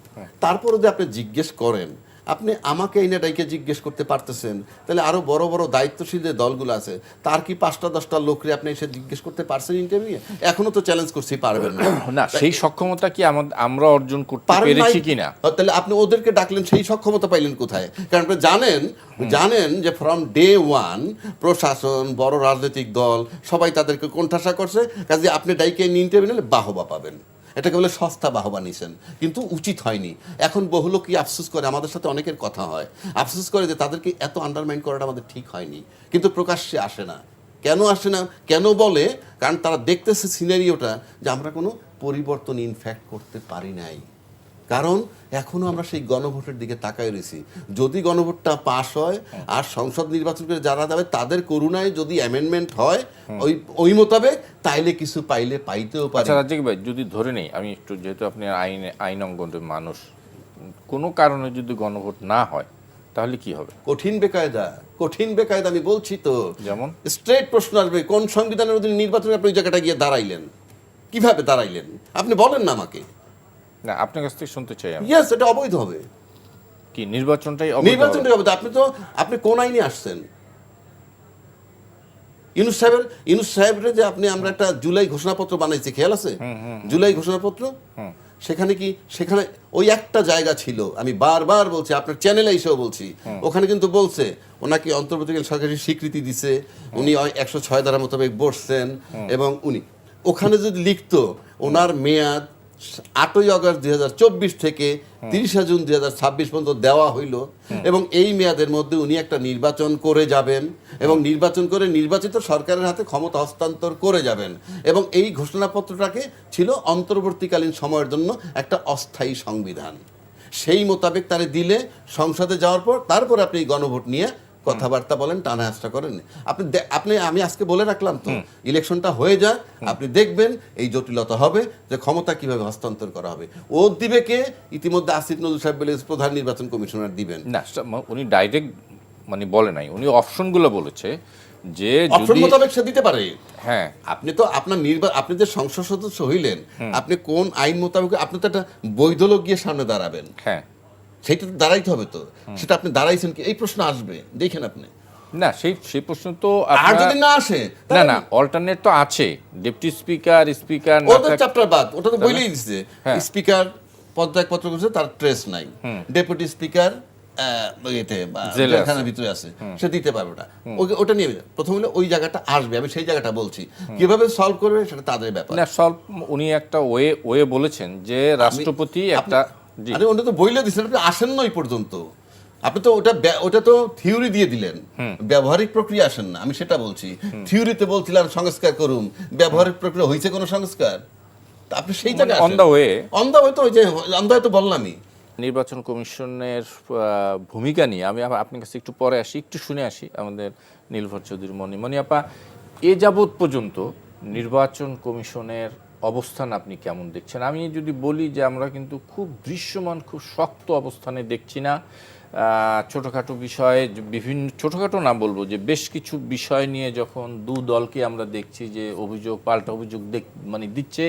তারপরে যদি আপনি জিজ্ঞেস করেন, আপনি আমাকে এই ডাইকে জিজ্ঞেস করতে পারতেছেন, তাহলে আরো বড় বড় দায়িত্বশীল যে দলগুলো আছে, তার কি 5টা-10টা লোকরে আপনি এসে জিজ্ঞেস করতে পারছেন ইন্টারভিউ? এখনো তো চ্যালেঞ্জ করছি, পারবেন না। না, সেই সক্ষমতা কি আমরা অর্জন করতে পারেন নাই। পেরেছি কিনা? তাহলে আপনি ওদেরকে ডাকলেন, সেই সক্ষমতা পাইলেন কোথায়? কারণ আপনি জানেন যে ফ্রম ডে ওয়ান প্রশাসন, বড় রাজনৈতিক দল সবাই তাদেরকে কোণঠাসা করছে, কাজে আপনি ডাইকে ইন্টারভিউ নিলে বাহবা পাবেন। এটাকে বলে সস্তা বাহবা নিছেন, কিন্তু উচিত হয়নি। এখন বহু লোক কি আফসোস করে, আমাদের সাথে অনেকের কথা হয়, আফসোস করে যে তাদেরকে এত আন্ডারমাইন করাটা আমাদের ঠিক হয়নি, কিন্তু প্রকাশ্যে আসে না। কেন আসে না? কেন বলে? কারণ তারা দেখতেছে সিনারিওটা যে আমরা কোনো পরিবর্তন ইনফ্যাক্ট করতে পারি নাই। কারণ এখনো আমরা সেই গণভোটের দিকে তাকাই রয়েছি। যদি গণভোটটা পাস হয় আর সংসদ নির্বাচন করে যারা যাবে, তাদের করুণায় যদি অ্যামেন্ডমেন্ট হয় ওই মোতাবেক, তাইলে কিছু পাইলে পাইতেও পারে। আচ্ছা রাজ্জাক ভাই, যদি ধরে নেই, আমি একটু, যেহেতু আপনি আইন অঙ্গনের মানুষ, কোনো কারণে যদি গণভোট না হয় তাহলে কি হবে? কঠিন বেকায়দা আমি বলছি তো। যেমন স্ট্রেট প্রশ্ন আসবে, কোন সংবিধানের অধীনে নির্বাচনে আপনি ওই জায়গাটা গিয়ে দাঁড়াইলেন, কিভাবে দাঁড়াইলেন? আপনি বলেন না আমাকে। না, আপনার কাছ থেকে শুনতে চাই আমি। ইয়েস, এটা অবৈধ হবে। কি নির্বাচনটাই অবৈধ হবে? নির্বাচনটাই অবৈধ। আপনি কোন আইনে আসছেন? ইউনুস সাহেবের যে আমরা একটা জুলাই ঘোষণাপত্র বানাইছি, খেয়াল আছে? জুলাই ঘোষণাপত্র, সেখানে ওই একটা জায়গা ছিল, আমি বারবার বলছি, আপনার চ্যানেলে এসেও বলছি, ওখানে কিন্তু বলছে ওনাকে অন্তর্বর্তীকালীন সরকারের স্বীকৃতি দিছে, উনি 106 ধারা মোতাবেক বসছেন, এবং উনি ওখানে যদি লিখতো ওনার মেয়াদ 8ই আগস্ট 2024 থেকে 30 জুন 2026 পর্যন্ত দেওয়া হইল, এবং এই মেয়াদের মধ্যে উনি একটা নির্বাচন করে যাবেন, এবং নির্বাচন করে নির্বাচিত সরকারের হাতে ক্ষমতা হস্তান্তর করে যাবেন, এবং এই ঘোষণাপত্রটাকে ছিল অন্তর্বর্তীকালীন সময়ের জন্য একটা অস্থায়ী সংবিধান, সেই মোতাবেক তারে দিলে সংসদে যাওয়ার পর তারপর আপনি গণভোট নিয়ে কথাবার্তা বলেন, টানা হাসটা করেন। আমি আজকে বলে রাখলাম তো, ইলেকশনটা হয়ে যাক, আপনি দেখবেন এই জটিলতা হবে যে ক্ষমতা কিভাবে হস্তান্তর করা হবে। ও দিবে কে? ইতিমধ্যে আসিফ নজরুল সাহেব বলে প্রধান নির্বাচন কমিশনার দিবেন। না, উনি ডাইরেক্ট মানে বলে নাই, উনি অপশনগুলো বলেছে যে অপশন মোতাবেক সে দিতে পারে। হ্যাঁ, আপনি তো আপনি যে সংসদ সদস্য হইলেন, আপনি কোন আইন মোতাবেক, আপনি তো একটা বৈধ লোক গিয়ে সামনে দাঁড়াবেন, হ্যাঁ, সেইটা তো দাঁড়াইতে হবে। তো সেটা আপনি দাঁড়াইছেন কি, এই প্রশ্ন আসবে, দেখেন আপনি। না, সেই প্রশ্ন তো আর যদি না আসে, না অল্টারনেট তো আছে, ডেপুটি স্পিকার ওদের চ্যাপ্টার বাদ, ওটা তো বলেই দিচ্ছে। স্পিকার পদত্যাগপত্র করছে, তার ট্রেস নাই। ডেপুটি স্পিকার জেলখানার ভিতরে আছে, সে দিতে পারবে না। ওটা নিয়ে প্রথম হলে ওই জায়গাটা আসবে, আমি সেই জায়গাটা বলছি, কিভাবে সলভ করবে সেটা তাদের ব্যাপার। না, সলভ উনি একটা ওয়ে বলেছেন যে রাষ্ট্রপতি একটা, আরে ওটা তো বইলে দিচ্ছেন, আপনি আসেন না ওই পর্যন্ত। আপনি তো ওটা তো থিওরি দিয়ে দিলেন, ব্যবহারিক প্রক্রিয়া আসেন না। আমি সেটা বলছি, থিওরিতে বলছিলাম সংস্কার করুন, ব্যবহারিক প্রক্রিয়া হয়েছে কোনো সংস্কার? আপনি সেই জায়গায় অন দা ওয়ে তো ওই যে অন দা ওয়ে তো বললামই। নির্বাচন কমিশনের ভূমিকা নিয়ে আমি আপনার কাছে একটু পরে আসি, একটু শুনে আসি আমাদের নীলভর চৌধুরী মনি আপা। এ যাবৎ পর্যন্ত নির্বাচন কমিশনের অবস্থান আপনি কেমন দেখছেন? আমি যদি বলি যে আমরা কিন্তু খুব দৃশ্যমান, খুব শক্ত অবস্থানে দেখছি না। ছোটোখাটো বিষয়ে বিভিন্ন, ছোটোখাটো না বলবো, যে বেশ কিছু বিষয় নিয়ে যখন দু দলকে আমরা দেখছি যে অভিযোগ পাল্টা অভিযোগ মানে দিচ্ছে,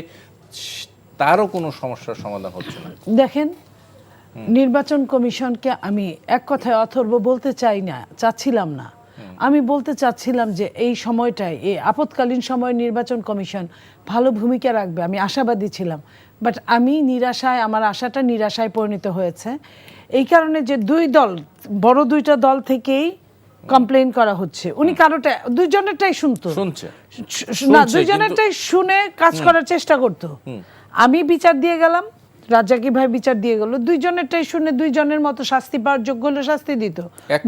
তারও কোনো সমস্যার সমাধান হচ্ছে না। দেখেন, নির্বাচন কমিশনকে আমি এক কথায় অথর্ব বলতে চাচ্ছিলাম না। আমি বলতে চাচ্ছিলাম যে এই সময়টায়, এই আপৎকালীন সময়ে নির্বাচন কমিশন ভালো ভূমিকা রাখবে, আমি আশাবাদী ছিলাম। বাট আমি নিরাশায়, আমার আশাটা নিরাশায় পরিণত হয়েছে। এই কারণে যে দুই দল, বড় দুইটা দল থেকেই কমপ্লেইন করা হচ্ছে। উনি কারোটা, দুইজনেরটাই শুনছে না, দুইজনেরটাই শুনে কাজ করার চেষ্টা করতো। আমি বিচার দিয়ে গেলাম, রাজ্জাকি ভাই বিচার দিয়ে গেল, দুইজনেরটাই শুনে দুইজনের মতো শাস্তি পাওয়ার যোগ্য হলে শাস্তি দিত,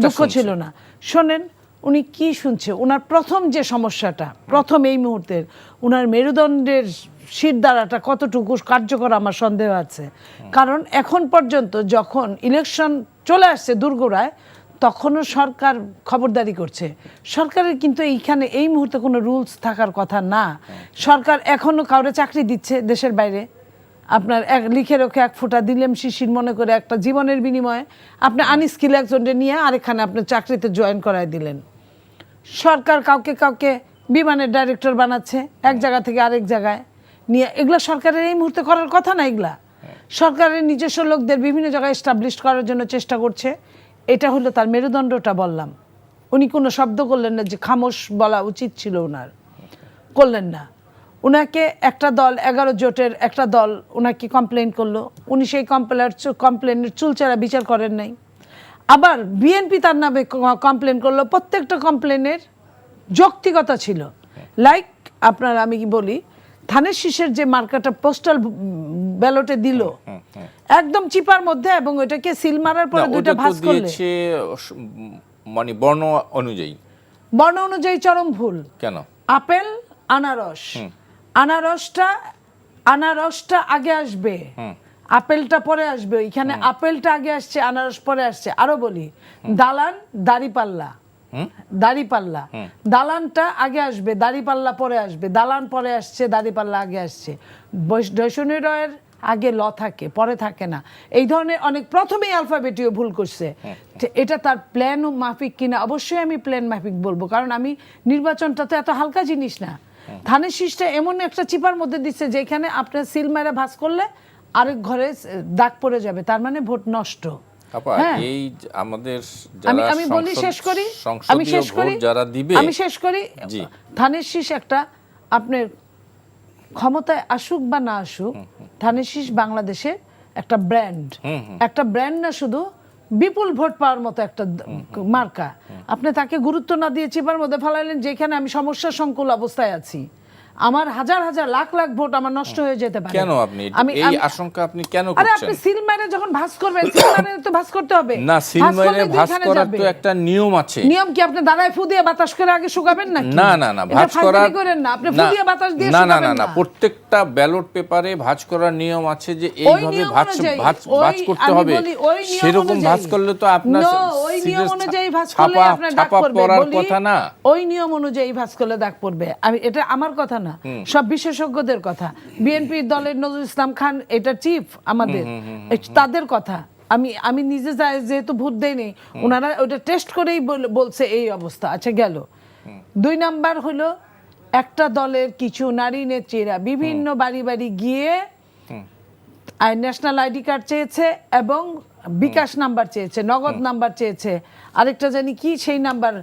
দুঃখ ছিল না। শোনেন, উনি কি শুনছে, ওনার প্রথম যে সমস্যাটা, প্রথম এই মুহূর্তের ওনার মেরুদণ্ডের শিরদাঁড়াটা কতটুকু কার্যকর আমার সন্দেহ আছে। কারণ এখন পর্যন্ত যখন ইলেকশন চলে আসছে দুর্গোড়ায়, তখনও সরকার খবরদারি করছে। সরকারের কিন্তু এইখানে এই মুহূর্তে কোনো রুলস থাকার কথা না। সরকার এখনো কাউরে চাকরি দিচ্ছে দেশের বাইরে, আপনার লিখে রেখে এক ফোঁটা দিলেম শিশির মনে করে একটা জীবনের বিনিময়ে আপনি আনস্কিল একজনকে নিয়ে আরেকখানে আপনি চাকরিতে জয়েন করায় দিলেন। সরকার কাউকে কাউকে বিমানের ডাইরেক্টর বানাচ্ছে এক জায়গা থেকে আরেক জায়গায় নিয়ে, এগুলা সরকারের এই মুহূর্তে করার কথা না। এগুলা সরকারের নিজস্ব লোকদের বিভিন্ন জায়গায় এস্টাবলিশ করার জন্য চেষ্টা করছে। এটা হলো তার মেরুদণ্ডটা বললাম। উনি কোনো শব্দ করলেন না যে খামোশ বলা উচিত ছিল, ওনার করলেন না। উনাকে একটা দল, 11 জোটের একটা দল উনাকে কমপ্লেন করলো, উনি সেই কমপ্লেনের চুলচেরা বিচার করেন নাই। আবার বিএনপি তার নামে কমপ্লেন করলো, প্রত্যেকটা কমপ্লেনের যৌক্তিকতা ছিল। লাইক আপনার, আমি কি বলি, ধানের শীষের যে মার্কাটা পোস্টাল ব্যালটে দিল একদম চিপার মধ্যে, এবং ওইটাকে সিল মারার পরে দুইটা ভাঁজ করলে, মানে বর্ণ অনুযায়ী চরম ভুল। কেন? আপেল আনারস, আনারসটা আগে আসবে, আপেলটা পরে আসবে। ওইখানে আপেলটা আগে আসছে, আনারস পরে আসছে। আরো বলি, দালান দাড়িপাল্লা, দালানটা আগে আসবে, দাড়িপাল্লা পরে আসবে। দালান পরে আসছে, দাড়িপাল্লা আগে আসছে। বৈষম্য রয়ের আগে ল থাকে, পরে থাকে না। এই ধরনের অনেক, প্রথমেই অ্যালফাবেটীয় ভুল করছে। এটা তার প্ল্যান মাফিক কিনা, অবশ্যই আমি প্ল্যান মাফিক বলবো, কারণ আমি নির্বাচনটা তো এত হালকা জিনিস না। ধানের শীষটা এমন একটা চিপার মধ্যে দিচ্ছে যেখানে আপনার সিল মেরে ভাঁজ করলে আরেক ঘরে দাগ পড়ে যাবে, তার মানে ভোট নষ্ট। এই আমাদের আমি বলি, শেষ করি, ধানের শীষ একটা, আপনার ক্ষমতায় আসুক বা না আসুক, ধানের শীষ বাংলাদেশের একটা ব্র্যান্ড না, শুধু বিপুল ভোট পাওয়ার মতো একটা মার্কা। আপনি তাকে গুরুত্ব না দিয়ে চিপার মধ্যে ফেলাইলেন, যেখানে আমি সমস্যা সংকুল অবস্থায় আছি, আমার হাজার হাজার লাখ লাখ ভোট আমার নষ্ট হয়ে যেতে পারে। কেন আপনি এই আশঙ্কা আপনি কেন করছেন? আরে আপনি সিল মেরে যখন ভাঁজ করবেন, সিল মেরে তো ভাঁজ করতে হবে না, সিল মেরে ভাঁজ করার তো একটা নিয়ম আছে। নিয়ম কি আপনি দাঁড়ায় ফু দিয়ে বাতাস করে আগে শুকাবেন নাকি? না না না, ভাঁজ করেন না, আপনি ফু দিয়ে বাতাস দিয়ে না শুকাবেন না, প্রত্যেকটা ব্যালট পেপারে ভাঁজ করার নিয়ম আছে যে এইভাবে ভাঁজ করতে হবে। সেরকম ভাঁজ করলে তো আপনার ওই নিয়ম অনুযায়ী ভাঁজ করলে আপনার দাগ পড়বে, কথা না। ওই নিয়ম অনুযায়ী ভাঁজ করলে দাগ পড়বে। আমি, এটা আমার কথা না, সব বিশেষজ্ঞদের কথা। বিএনপির দলের নজরুল ইসলাম খান, এটা চিফ আমাদের, তাদের কথা। আমি নিজে যেহেতু ভোট দেইনি, ওনারা ওটা টেস্ট করেই বলছে এই অবস্থা। আচ্ছা, গেল। 2 নাম্বার হলো, একটা দলের কিছু নারী নেত্রীরা বিভিন্ন বাড়ি বাড়ি গিয়ে ন্যাশনাল আইডি কার্ড চেয়েছে এবং বিকাশ নাম্বার চেয়েছে, নগদ নাম্বার চেয়েছে, আরেকটা জানি কি সেই নাম্বার,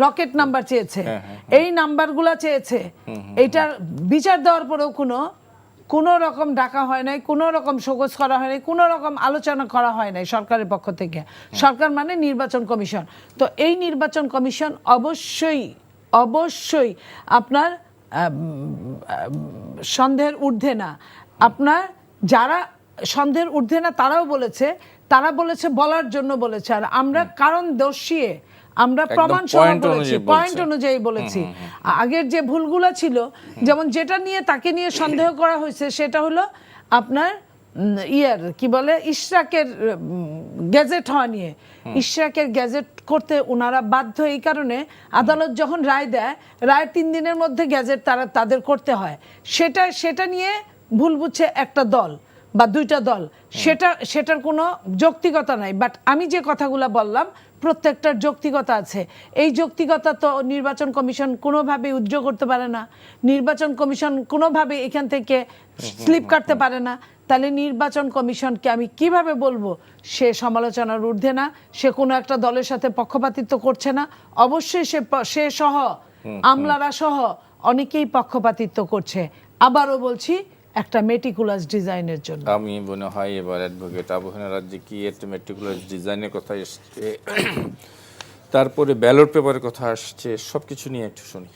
রকেট নাম্বার চেয়েছে। এই নাম্বারগুলা চেয়েছে। এইটার বিচার দেওয়ার পরেও কোনো রকম ডাকা হয় নাই, কোনো রকম শোকজ করা হয় নাই, কোনো রকম আলোচনা করা হয় নাই সরকারের পক্ষ থেকে। সরকার মানে নির্বাচন কমিশন। তো এই নির্বাচন কমিশন অবশ্যই আপনার সন্দেহের ঊর্ধ্বে না। আপনার যারা সন্দেহের ঊর্ধ্বে না, তারা বলেছে বলার জন্য বলেছে। আর আমরা কারণ দর্শিয়ে, আমরা প্রমাণ সহ বলেছি, পয়েন্ট অনুযায়ী বলেছি। আগের যে ভুলগুলো ছিল, যেমন যেটা নিয়ে তাকে নিয়ে সন্দেহ করা হয়েছে, সেটা হলো আপনার কি বলে, ইশরাকের গ্যাজেট হওয়া নিয়ে ইশরাকের গ্যাজেট করতে ওনারা বাধ্য এই কারণে আদালত যখন রায় দেয় রায় 3 দিনের মধ্যে গ্যাজেট তাদের করতে হয়, সেটা নিয়ে ভুল বুঝছে একটা দল বা 2টা দল, সেটার কোনো যৌক্তিকতা নাই। বাট আমি যে কথাগুলো বললাম প্রত্যেকটার যৌক্তিকতা আছে। এই যৌক্তিকতা তো নির্বাচন কমিশন কোনোভাবে উজ্জ্ব করতে পারে না, নির্বাচন কমিশন কোনোভাবে এখান থেকে স্লিপ কাটতে পারে না। তাহলে নির্বাচন কমিশনকে আমি কিভাবে বলবো সে সমালোচনার ঊর্ধ্বে না, সে কোনো একটা দলের সাথে পক্ষপাতিত্ব করছে না? অবশ্যই সে সহ আমলারা সহ অনেকেই পক্ষপাতিত্ব করছে। আবারও বলছি, একটা মেটিকুলাস ডিজাইনের জন্য। আমি মনে হয় এবার অ্যাডভোকেট আবহাওয়া রাজ্যে কি একটা মেটিকুলাস ডিজাইনের কথা এসছে, তারপরে ব্যালট পেপারের কথা আসছে, সব কিছু নিয়ে একটু শুনি।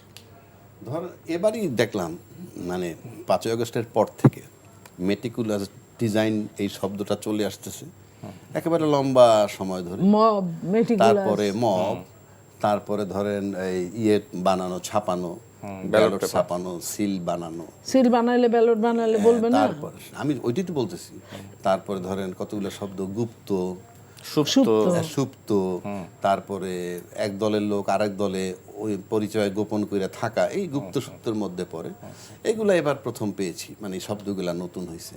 ধর এবারই দেখলাম মানে 5ই আগস্টের পর থেকে মেটিকুলাস ডিজাইন এই শব্দটা চলে আসতেছে একেবারে লম্বা সময় ধরে। মব, মেটিকুলাস, তারপরে মব, তারপরে ধরেন এই বানানো, ছাপানো, ব্যালট ছাপানো, সিল বানানো, সিল বানাইলে ব্যালট বানাইলে বলবে না। তারপরে আমি ওইটাই তো বলতেছি। তারপরে ধরেন কতগুলো শব্দ, গুপ্ত, সুপ্ত, তারপরে এক দলের লোক আরেক দলে ওই পরিচয় গোপন করে থাকা, এই গুপ্ত সুপ্তর মধ্যে পড়ে। এগুলা এবার প্রথম পেয়েছি, মানে এই শব্দগুলা নতুন হয়েছে।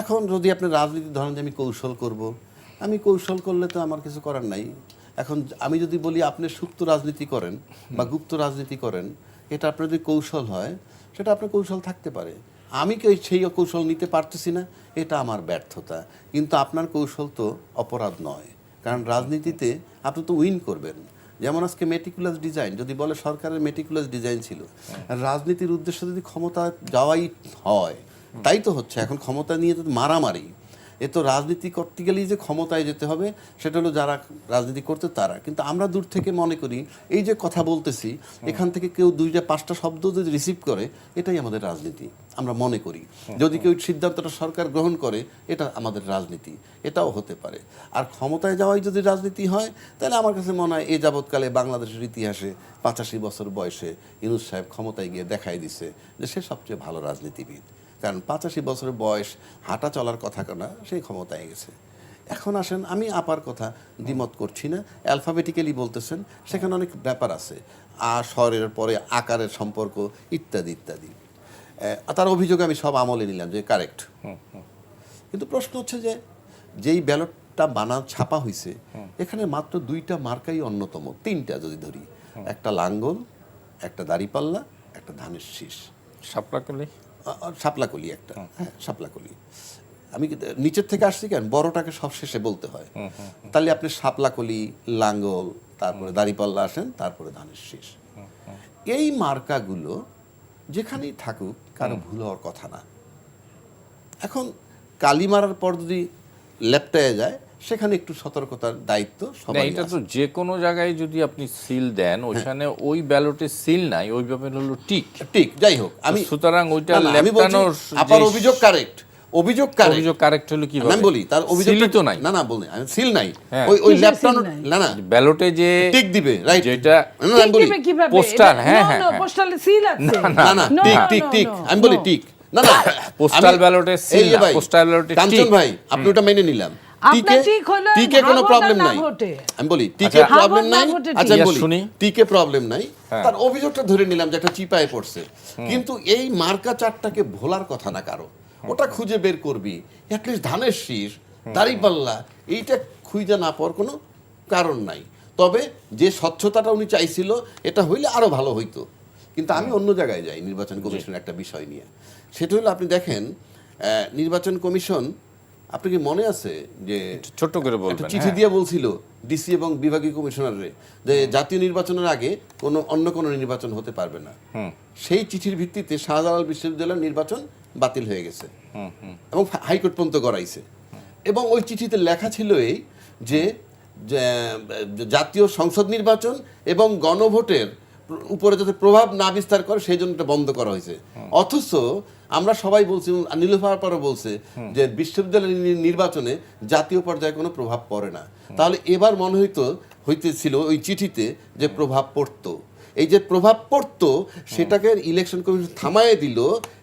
এখন যদি আপনি রাজনীতি ধরেন যে আমি কৌশল করব, আমি কৌশল করলে তো আমার কিছু করার নাই। এখন আমি যদি বলি আপনি সুপ্ত রাজনীতি করেন বা গুপ্ত রাজনীতি করেন, এটা আপনার যদি কৌশল হয় সেটা আপনার কৌশল থাকতে পারে। আমি সেই কৌশল নিতে পারতেছি না, এটা আমার ব্যর্থতা। কিন্তু আপনার কৌশল তো অপরাধ নয়, কারণ রাজনীতিতে আপনি তো উইন করবেন। যেমন আজকে মেটিকুলাস ডিজাইন যদি বলে সরকারের মেটিকুলাস ডিজাইন ছিল, রাজনীতির উদ্দেশ্য যদি ক্ষমতা যাওয়াই হয়, তাই তো হচ্ছে। এখন ক্ষমতা নিয়ে তো মারামারি, এ তো রাজনীতি করতে গেলেই যে ক্ষমতায় যেতে হবে সেটা হলো যারা রাজনীতি করতে তারা। কিন্তু আমরা দূর থেকে মনে করি এই যে কথা বলতেছি এখান থেকে কেউ 2-5টা শব্দ যদি রিসিভ করে এটাই আমাদের রাজনীতি আমরা মনে করি। যদি কেউ সিদ্ধান্তটা সরকার গ্রহণ করে এটা আমাদের রাজনীতি, এটাও হতে পারে। আর ক্ষমতায় যাওয়াই যদি রাজনীতি হয় তাহলে আমার কাছে মনে হয় এই যাবৎকালে বাংলাদেশের ইতিহাসে 85 বছর বয়সে ইউনূস সাহেব ক্ষমতায় গিয়ে দেখাই দিছে যে সে সবচেয়ে ভালো রাজনীতিবিদ। কারণ 85 বছরের বয়স, হাঁটা চলার কথা না, সেই ক্ষমতায় গেছে। এখন আসেন, আমি আপার কথা দ্বিমত করছি না, অ্যালফাবেটিক্যালি বলতেছেন, সেখানে অনেক ব্যাপার আছে, স্বরের পরে আকারের সম্পর্ক ইত্যাদি ইত্যাদি। তার অভিযোগ আমি সব আমলে নিলাম যে কারেক্ট। কিন্তু প্রশ্ন হচ্ছে যে যেই ব্যালটটা ছাপা হয়েছে এখানে মাত্র 2টা মার্কাই অন্যতম, 3টা যদি ধরি, একটা লাঙ্গল, একটা দাড়িপাল্লা, একটা ধানের শীষ, শাপলাকলি একটা, হ্যাঁ শাপলাকলি। আমি নিচের থেকে আসছি কেন, বড়টাকে সব শেষে বলতে হয়। তাহলে আপনি শাপলাকলি, লাঙ্গল, তারপরে দাড়িপাল্লা আসেন, তারপরে ধানের শীষ। এই মার্কাগুলো যেখানেই থাকুক কারো ভুল হওয়ার কথা না। এখন কালি মারার পর যদি লেপটায় যায় সেখানে একটু সতর্কতার দায়িত্ব সবাই। এটা তো যে কোনো জায়গায় যদি আপনি সিল দেন ওইখানে ওই ব্যালটে সিল নাই, ওই ব্যাপারে হলো টিক। যাই হোক, আমি সুতরাং ওইটা লেপটানোর আপনার অভিযোগ কারেক্ট, অভিযোগ কারেক্ট হলো কি আমি বলি তার অভিযোগ তো নাই। না বলি আমি সিল নাই, ওই লেপটানোর না ব্যালটে যে টিক দিবে, রাইট, যেটা আমি বলি পোস্টাল, হ্যাঁ পোস্টালে সিল আছে, না টিক আমি বলি টিক, না পোস্টাল ব্যালটে সিল না, পোস্টাল ব্যালটে টিক। কাঞ্চন ভাই আপনি ওটা মেনে নিলাম, টিকে কোনো প্রবলেম নাই, আমি বলি টিকে প্রবলেম নাই। আচ্ছা আমি বলি টিকে প্রবলেম নাই, তার অভিযোগটা ধরে নিলাম যে একটা চিপায় পড়ছে। কিন্তু এই মার্কা চারটাকে ভোলার কথা না কারো, ওটা খুঁজে বের করবি। অ্যাটলিস্ট ধানের শীষ, দাড়িপাল্লা, এইটা খুঁজে না পাওয়ার কোনো কারণ নাই। তবে যে স্বচ্ছতাটা উনি চাইছিল এটা হইলে আরো ভালো হইতো। কিন্তু আমি অন্য জায়গায় যাই নির্বাচন কমিশনের একটা বিষয় নিয়ে। সেটা হলো আপনি দেখেন নির্বাচন কমিশন, আপনি কি মনে আছে যে ছোট্ট করে বলবেন, চিঠি দিয়ে বলছিল ডিসি এবং বিভাগীয় কমিশনাররে যে জাতীয় নির্বাচনের আগে অন্য কোনো নির্বাচন হতে পারবে না। সেই চিঠির ভিত্তিতে শাহজালাল বিশ্ববিদ্যালয়ের নির্বাচন বাতিল হয়ে গেছে এবং হাইকোর্ট পর্যন্ত গড়াইছে। এবং ওই চিঠিতে লেখা ছিল এই যে জাতীয় সংসদ নির্বাচন এবং গণভোটের উপরে যাতে প্রভাব না বিস্তার করে সেই জন্য এটা বন্ধ করা হয়েছে। অথচ আমরা সবাই বলছি, নীলুফার পরও বলছে যে বিশ্ববিদ্যালয় নির্বাচনে জাতীয় পর্যায়ে কোনো প্রভাব পড়ে না। তাহলে এবার মনে হইতেছিল ওই চিঠিতে যে প্রভাব পড়তো। এই যে প্রভাব পড়তো সেটাকে ইলেকশন কমিশন থামায় দিল,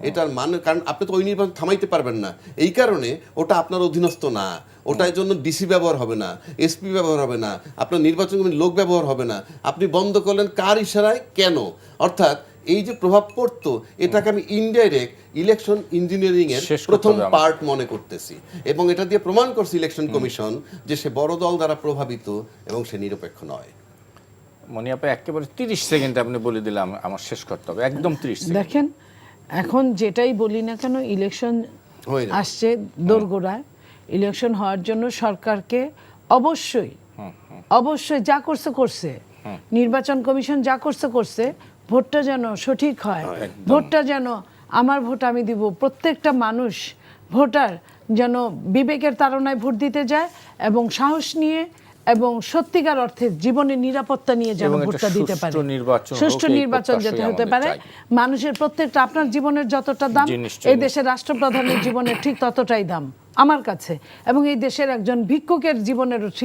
এটার মানে কারণ আপনি তো ওই নির্বাচন থামাইতে পারবেন না, এই কারণে ওটা আপনার অধীনস্থ না, ওটার জন্য ডিসি ব্যবহার হবে না, এসপি ব্যবহার হবে না, আপনার নির্বাচন কমিশন লোক ব্যবহার হবে না, আপনি বন্ধ করলেন কার ইশারায়, কেন? অর্থাৎ এই যে প্রভাব পড়তো এটাকে আমি ইনডাইরেক্ট ইলেকশন ইঞ্জিনিয়ারিং এর শেষ করতে প্রথম হবে আমার। পার্ট মনে করতেছি, এবং এটা দিয়ে প্রমাণ করছে ইলেকশন কমিশন যে সে বড় দল দ্বারা প্রভাবিত এবং সে নিরপেক্ষ নয়। মনি আপা একেবারে 30 সেকেন্ডে আপনি বলে দিলে আমার শেষ করতে হবে, একদম 30 সেকেন্ড। দেখেন এখন যেটাই বলি না কেন, ইলেকশন হয়ে যাবে। আসছে দোরগোড়ায়, ইলেকশন হওয়ার জন্য সরকারকে অবশ্যই অবশ্যই যা করছে করছে, নির্বাচন কমিশন যা করছে করছে, ভোটটা যেন সঠিক হয়, ভোটটা যেন আমার ভোট আমি দিব, প্রত্যেকটা মানুষ ভোটার যেন বিবেকের তাড়নায় ভোট দিতে যায় এবং সাহস নিয়ে এবং সত্যিকার অর্থে জীবনের নিরাপত্তা নিয়ে যেন এবং একটা ভোটটা দিতে পারে। সুষ্ঠু নির্বাচন হোক, সুষ্ঠু এই নির্বাচন প্রত্যাশাই যাতে হতে আমাদের পারে, চাই। মানুষের প্রত্যেকটা, আপনার জীবনের যতটা দাম জি, নিশ্চয়ই। এই দেশের রাষ্ট্রপ্রধানের জীবনের ঠিক ততটাই দাম আমার কাছে, এবং এই দেশের একজন ভিক্ষুকের জীবনেরও ঠিক